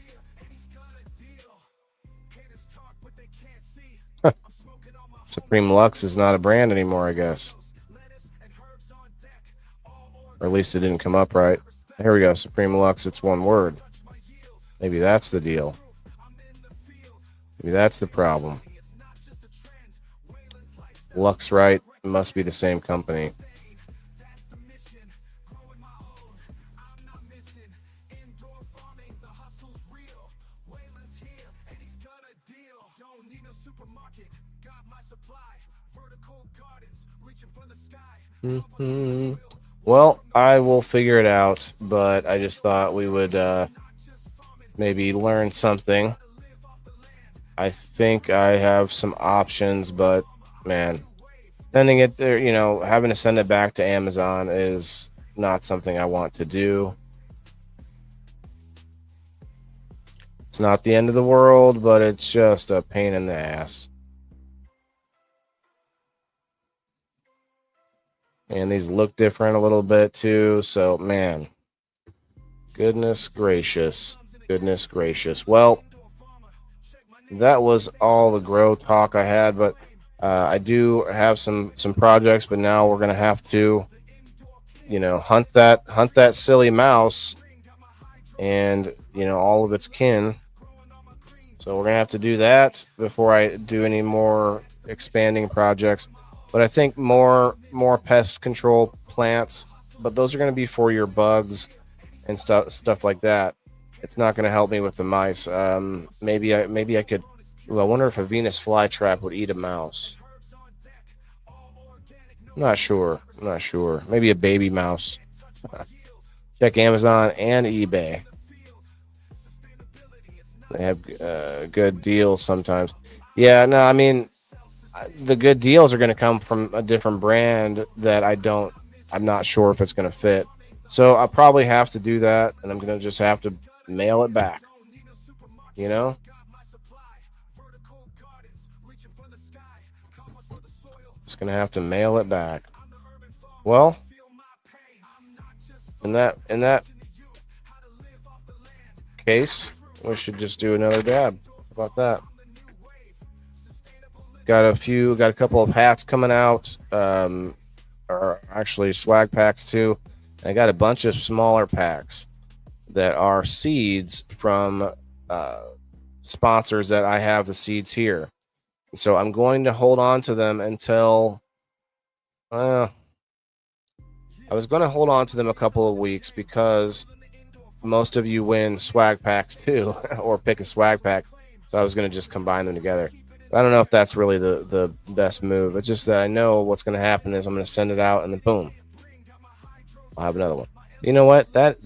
S1: Supreme Lux is not a brand anymore, I guess. Or at least it didn't come up right. Here we go. Supreme Lux. It's one word. Maybe that's the deal. Maybe that's the problem. Lux Right must be the same company. Well, I will figure it out, but I just thought we would maybe learn something. I think I have some options, but man, sending it there, having to send it back to Amazon is not something I want to do. It's not the end of the world, but it's just a pain in the ass. And these look different a little bit too. So, man, goodness gracious. Goodness gracious. Well, that was all the grow talk I had, but I do have some projects, but now we're going to have to, hunt that silly mouse and, all of its kin. So we're going to have to do that before I do any more expanding projects. But I think more pest control plants, but those are going to be for your bugs and stuff like that. It's not going to help me with the mice. Maybe I could. Ooh, I wonder if a Venus flytrap would eat a mouse. I'm not sure. Maybe a baby mouse. Check Amazon and eBay. They have good deals sometimes. Yeah, no, I mean, the good deals are going to come from a different brand that I'm not sure if it's going to fit. So I'll probably have to do that, and I'm going to just have to mail it back. Just going to have to mail it back. Well, in that case, we should just do another dab. How about that? Got a couple of hats coming out, or actually swag packs too. I got a bunch of smaller packs that are seeds from sponsors that I have the seeds here. So I'm going to hold on to them until I was going to hold on to them a couple of weeks because most of you win swag packs too, or pick a swag pack. So I was going to just combine them together. I don't know if that's really the best move. It's just that I know what's going to happen is I'm going to send it out and then boom, I'll have another one. You know what? That's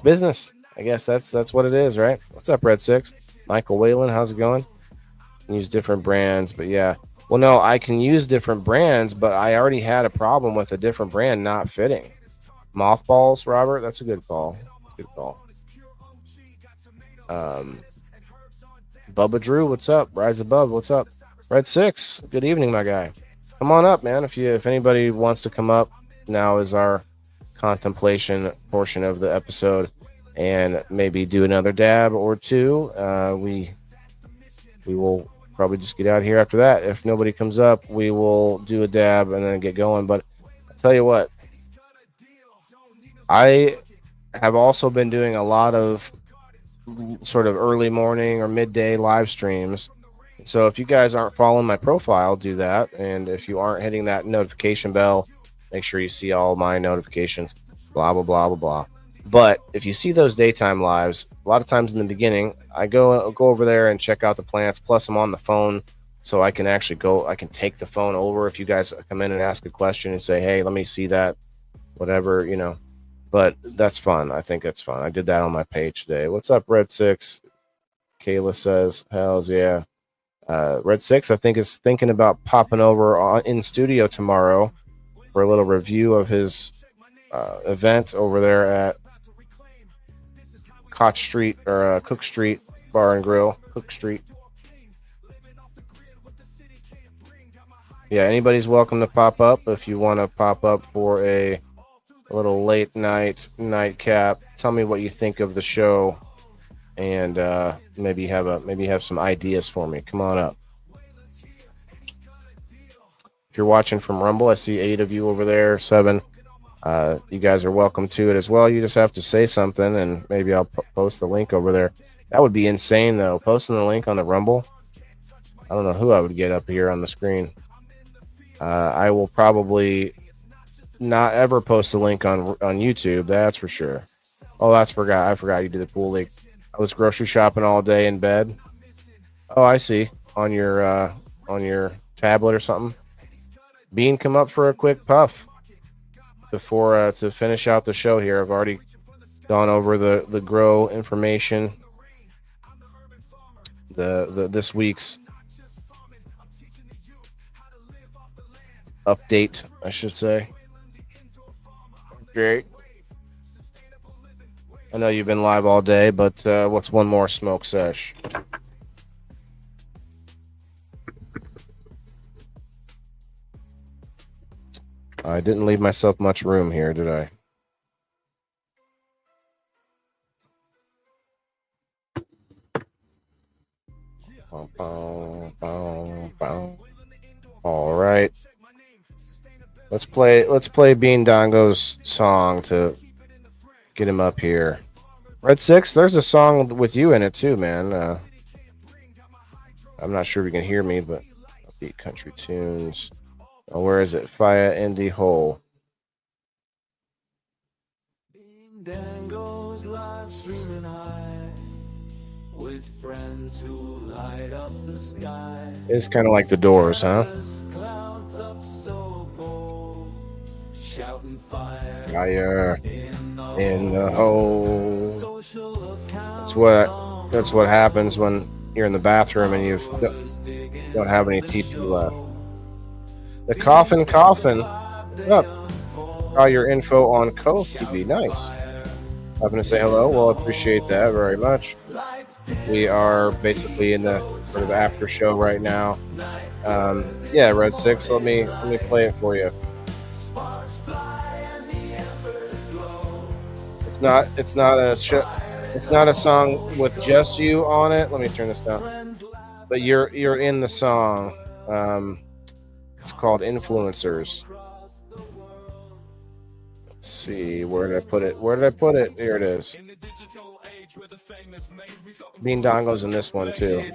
S1: business. I guess that's what it is, right? What's up, Red 6? Michael Whalen, how's it going? Use different brands, but yeah. Well, no, I can use different brands, but I already had a problem with a different brand not fitting. Mothballs, Robert, that's a good call. Bubba Drew, what's up? Rise Above, what's up? Red 6, good evening, my guy. Come on up, man. If anybody wants to come up, now is our contemplation portion of the episode. and maybe do another dab or two. We will probably just get out here after that. If nobody comes up, we will do a dab and then get going. But I'll tell you what, I have also been doing a lot of sort of early morning or midday live streams. So if you guys aren't following my profile, do that. And if you aren't hitting that notification bell, make sure you see all my notifications, blah, blah, blah, blah, blah. But if you see those daytime lives, a lot of times in the beginning, I go over there and check out the plants. Plus, I'm on the phone, so I can actually I can take the phone over if you guys come in and ask a question and say, hey, let me see that, whatever, you know. But that's fun. I think that's fun. I did that on my page today. What's up, Red 6? Kayla says, hells yeah. Red 6, I think, is thinking about popping over in studio tomorrow for a little review of his event over there at Koch Street or Cook Street Bar and Grill. Cook Street. Yeah, anybody's welcome to pop up if you want to pop up for a little late night nightcap. Tell me what you think of the show, and maybe have some ideas for me. Come on up. If you're watching from Rumble, I see 8 of you over there. 7. You guys are welcome to it as well. You just have to say something, and maybe I'll post the link over there. That would be insane, though. Posting the link on the Rumble. I don't know who I would get up here on the screen. I will probably not ever post a link on YouTube. That's for sure. Oh, I forgot you did the pool league. I was grocery shopping all day in bed. Oh, I see. On your tablet or something. Bean, come up for a quick puff before to finish out the show here. I've already gone over the grow information. The this week's update, I should say. Great. I know you've been live all day, but what's one more smoke sesh? I didn't leave myself much room here, did I? All right. Let's play Bean Dongo's song to get him up here. Red 6, there's a song with you in it too, man. I'm not sure if you can hear me, but upbeat country tunes. Oh, where is it? Fire Indie Hole.
S2: Dango's live streaming high with friends who light up the sky.
S1: It's kind of like the Doors, huh?
S2: Clouds up so bold, shouting fire,
S1: Fire in the hole. That's what happens when you're in the bathroom and you don't have any TP left. The coffin. What's up? All your info on Ko-fi. Nice. Having to say hello. Well, appreciate that very much. We are basically in the sort of after show right now. Yeah, Red 6. Let me play it for you. It's not a song with just you on it. Let me turn this down. But you're in the song. It's called Influencers. Let's see, where did I put it? Here it is. Bean Dongo's in this one too.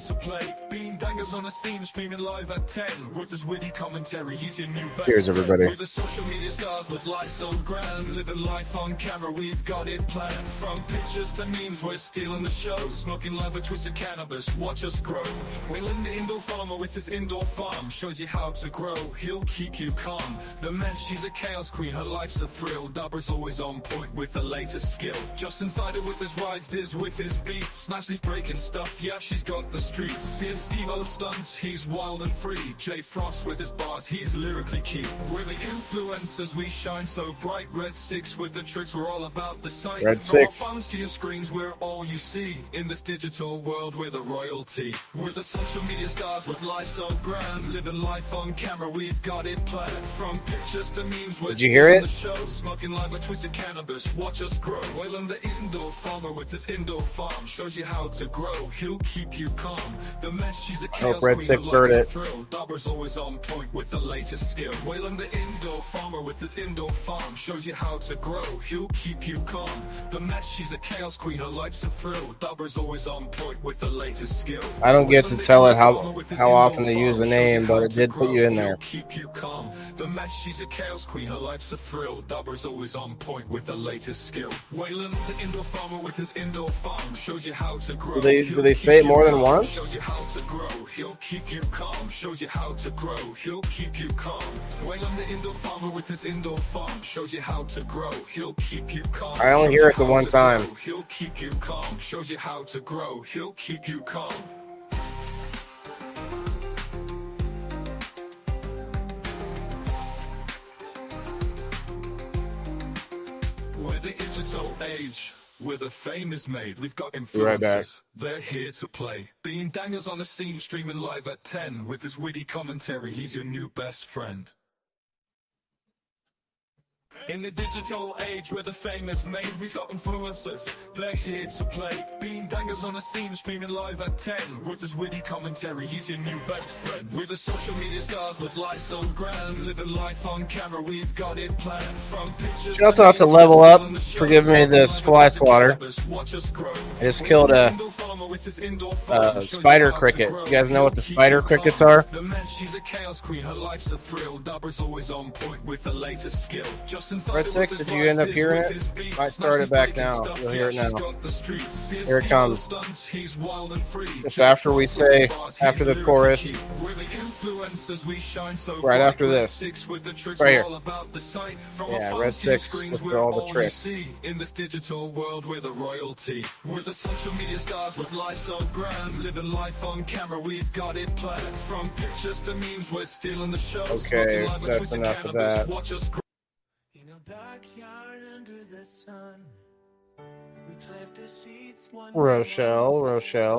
S1: Here's everybody. We're the social media stars with life so grand, living life on camera, we've got it planned. From pictures to memes, we're stealing the show, smoking live with twisted cannabis, watch us grow. Wayland the indoor farmer with his indoor farm shows you how to grow, he'll keep you calm. The man, she's a chaos queen, her life's a thrill. Dabra's always on point with the latest skill. Just inside it with his rides, there's
S2: influences with his beats. Smashley's breaking stuff, yeah, she's got the streets. Here's Steve-O stunts, he's wild and free. Jay Frost with his bars, he's lyrically key. We're the influencers, we shine so bright. Red 6 with the tricks, we're all about the sight.
S1: Red
S2: From our
S1: 6.
S2: phones to your screens, we're all you see. In this digital world, we're the royalty. We're the social media stars with life so grand. Living life on camera, we've got it planned. From pictures to memes, we're
S1: Did you hear it?
S2: the show. Smoking live like twisted cannabis, watch us grow. Waylon the indoor farmer with his indoor farm shows you how to grow, he'll keep you calm. The mess, she's a chaos
S1: Red
S2: queen,
S1: 6
S2: her life's
S1: heard
S2: a
S1: it.
S2: thrill. Dobber's always on point with the latest skill. Waylon the indoor farmer with his indoor farm shows you how to grow, he'll keep you calm. The mess, she's a chaos queen, her life's a thrill. Dobber's always on point with the latest skill.
S1: I don't get to
S2: Waylon the
S1: tell it
S2: indoor farmer with his
S1: how
S2: indoor
S1: often they use the
S2: farm
S1: name,
S2: shows you
S1: but
S2: how
S1: it
S2: to
S1: did put
S2: grow,
S1: you in
S2: he'll
S1: there.
S2: keep you calm. The mess, she's a chaos queen, her life's a thrill. Dobber's always on point with the latest skill. Waylon the indoor farmer with his indoor farm shows you how to grow.
S1: Do they say it more than once?
S2: Shows you how to grow, he'll keep you calm. Shows you how to grow, he'll keep you calm. Waylon the indoor farmer with his indoor farm shows you how to grow, he'll keep you calm.
S1: I only hear it the one time.
S2: He'll keep you calm. Shows you how to grow, he'll keep you calm. We're the digital age, where the fame is made. We've got influencers,
S1: Be right back.
S2: They're here to play. Being Daniels on the scene, streaming live at 10. With his witty commentary, he's your new best friend. In the digital age where the fame is made, we've got influencers, they're here to play. Being Dangers on the scene, streaming live at 10. With his witty commentary, he's your new best friend. We're the social media stars with life so grand. Living life on camera, we've got it planned. From pictures
S1: Shouts out to Level Up for giving me this fly swatter. I just killed a spider cricket. You guys know what the spider crickets are?
S2: The man, she's a chaos queen, her life's a thrill. Dobber's always on point with the latest skill.
S1: Red 6, did you end up hearing it? Might start it back now. You'll hear it now. Here it comes. It's after we say, after the chorus. Right after this. Right here. Yeah, Red 6 with all the tricks.
S2: In this digital world, we're the royalty. We're the social media stars with life so grand. Living life on camera, we've got it planned. From pictures to memes, we're stealing the show.
S1: Okay, that's enough of that.
S3: In a backyard under the sun, we plant the seeds one
S1: Rochelle,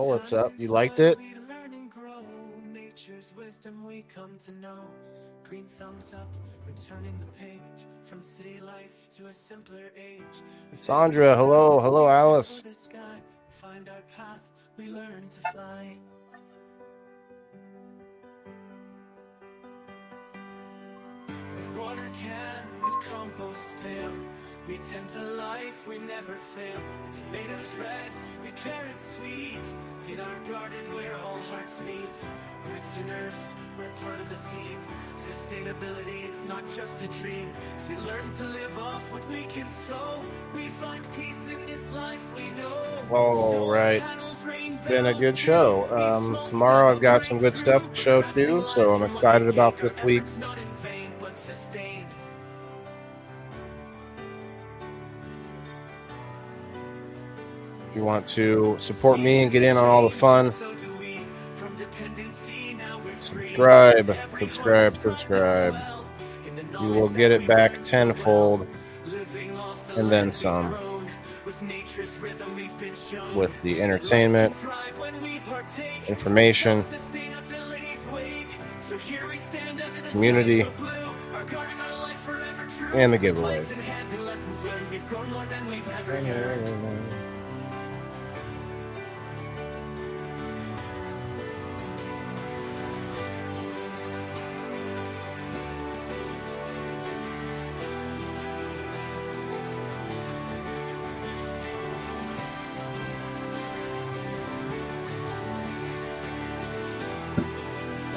S1: what's up? You liked it?
S3: we learn and grow. Nature's wisdom we come to know. Green thumbs up, returning the page from city life to a simpler age.
S1: Sandra, hello, Alice.
S3: The sky, find our path, we learn to fly. With water can, with compost pail, we tend to life, we never fail. The tomatoes red, we carrots sweet. In our garden where all hearts meet. Roots in earth, we're part of the scene. Sustainability, it's not just a dream. As we learn to live off what we can sow, we find peace in this life we know.
S1: All right. It's been a good show. Tomorrow I've got some good stuff to show too, so I'm excited about this week. If you want to support me and get in on all the fun, subscribe. You will get it back tenfold and then some with the entertainment, information, community, and the giveaways.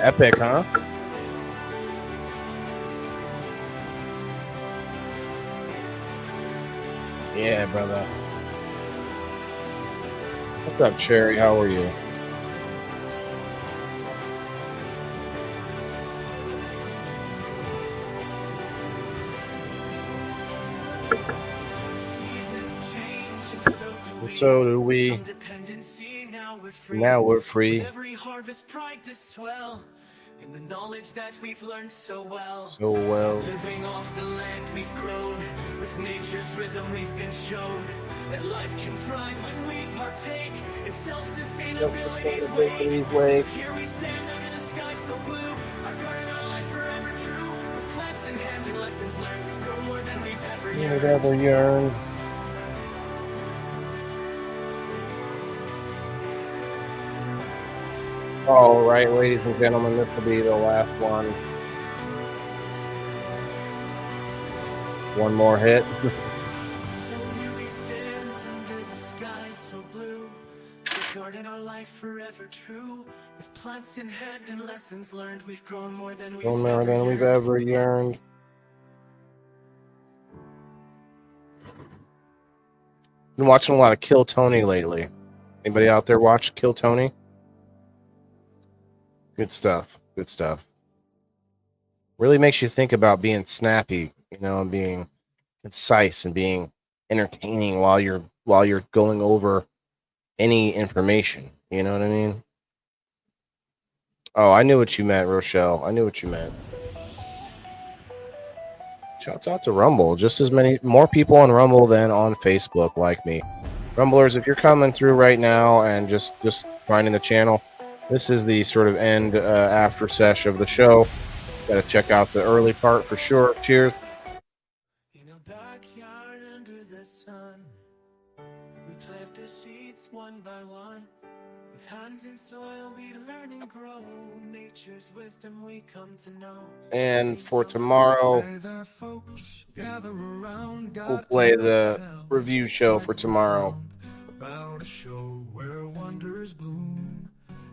S1: Epic, huh? Yeah, brother. What's up, Cherry? How are you?
S3: Seasons change and so do
S1: And so do we.
S3: From dependency, now we're free.
S1: Now we're
S3: With
S1: free.
S3: every harvest, pride to swell. In the knowledge that we've learned so well.
S1: So well.
S3: Living off the land we've grown. With nature's rhythm we've been shown. That life can thrive when we partake in self-sustainability's way. So here we stand under the sky so blue. Our garden, our life forever true. With plants in hand and lessons learned. We've grown more than we've ever yearned.
S1: All right, ladies and gentlemen, this will be the last one. One more hit.
S3: So here we stand under the sky so blue. We garden our life forever true. With plants in hand and lessons learned, we've grown more than we've
S1: ever yearned. Been watching a lot of Kill Tony lately. Anybody out there watch Kill Tony? Good stuff. Good stuff. Really makes you think about being snappy, and being concise and being entertaining while you're going over any information. You know what I mean? Oh, I knew what you meant, Rochelle. I knew what you meant. Shouts out to Rumble. Just more people on Rumble than on Facebook like me. Rumblers, if you're coming through right now and just finding the channel, this is the sort of end after sesh of the show. Got to check out the early part for sure. Cheers.
S3: In a backyard under the sun, we plant the seeds one by one. With hands in soil, we learn and grow. Nature's wisdom we come to know.
S1: And for tomorrow, we'll play the review show for tomorrow.
S2: About a show where wonders bloom.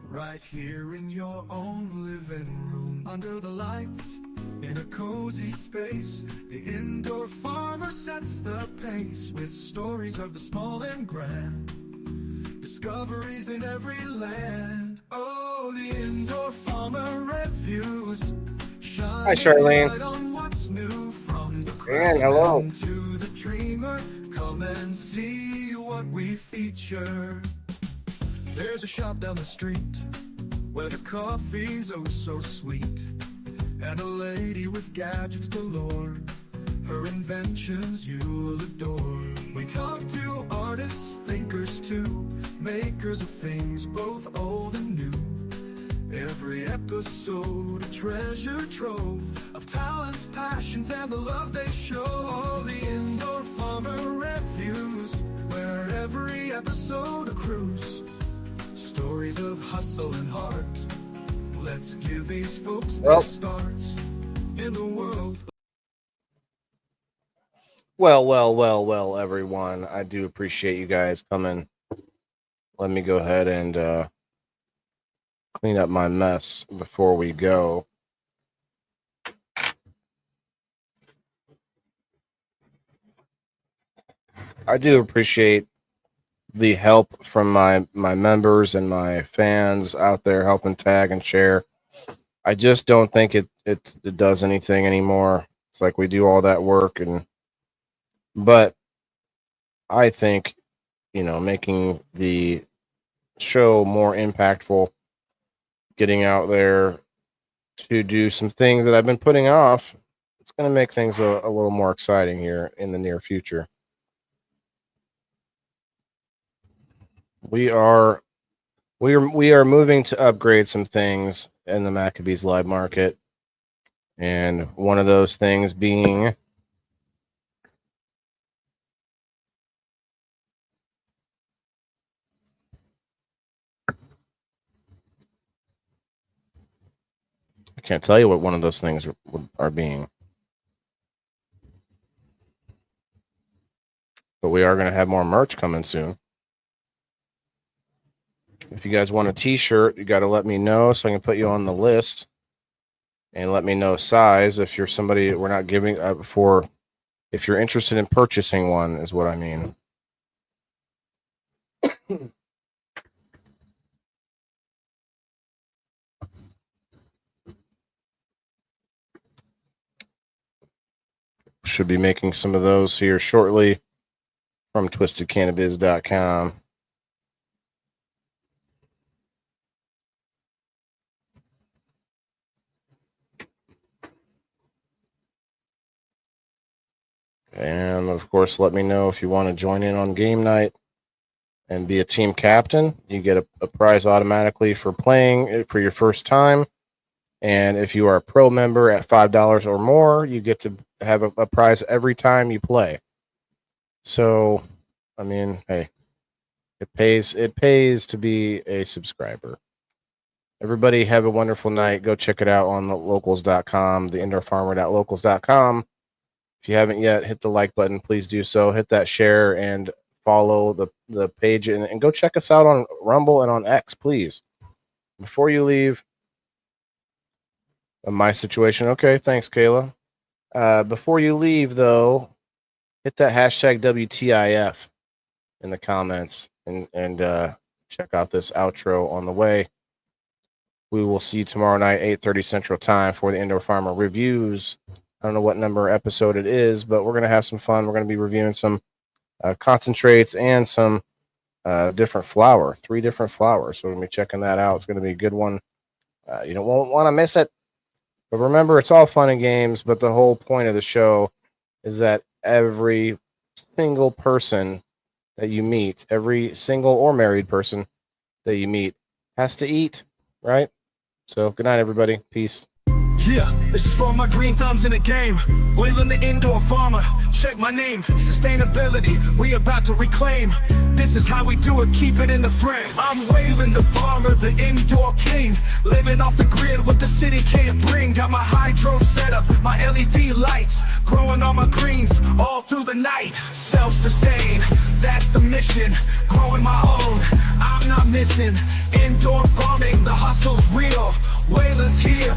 S2: Right here in your own living room. Under the lights, in a cozy space. The indoor farmer sets the pace. With stories of the small and grand. Discoveries in every land. Oh, the indoor farmer reviews.
S1: Hi, Charlene.
S2: On what's new from the
S1: And hello.
S2: to the dreamer. Come and see what we feature. There's a shop down the street where the coffee's oh so sweet. And a lady with gadgets galore. Her inventions you'll adore. We talk to artists, thinkers too. Makers of things both old and new. Every episode a treasure trove of talents, passions, and the love they show. The Indoor Farmer Reviews, where every episode a cruise. Stories of hustle and heart. Let's give these folks their starts in the world.
S1: Well, everyone. I do appreciate you guys coming. Let me go ahead and clean up my mess before we go. I do appreciate the help from my members and my fans out there helping tag and share. I just don't think it does anything anymore. It's like we do all that work, but I think, making the show more impactful, getting out there to do some things that I've been putting off, it's going to make things a little more exciting here in the near future. We are moving to upgrade some things in the Maccabee's live market, and one of those things being I can't tell you what one of those things are being, but we are going to have more merch coming soon. If you guys want a t-shirt, you got to let me know so I can put you on the list, and let me know size. If you're somebody we're not giving if you're interested in purchasing one is what I mean. Should be making some of those here shortly from twistedcannabis.com. And of course, let me know if you want to join in on game night and be a team captain. You get a prize automatically for playing for your first time. And if you are a pro member at $5 or more, you get to have a prize every time you play. So, I mean, hey, it pays to be a subscriber. Everybody have a wonderful night. Go check it out on the locals.com, the indoorfarmer.locals.com. If you haven't yet, hit the like button. Please do so. Hit that share and follow the page. And go check us out on Rumble and on X, please. Before you leave, my situation. Okay, thanks, Kayla. Before you leave, though, hit that hashtag WTIF in the comments and check out this outro on the way. We will see you tomorrow night, 8:30 Central Time, for the Indoor Farmer reviews. I don't know what number episode it is, but we're going to have some fun. We're going to be reviewing some concentrates and some different flour, 3 different flours. So we're going to be checking that out. It's going to be a good one. You don't want to miss it. But remember, it's all fun and games, but the whole point of the show is that every single person that you meet, every single or married person that you meet has to eat, right? So good night, everybody. Peace.
S2: Yeah, this is for my green thumbs in the game. Wheeling the indoor farmer. Check my name. Sustainability, we about to reclaim. This is how we do it, keep it in the frame. I'm waving the farmer, the indoor king. Living off the grid, what the city can't bring. Got my hydro set up, my LED lights. Growing all my greens, all through the night. Self-sustain, that's the mission. Growing my own, I'm not missing. Indoor farming, the hustle's real. Whalen's here.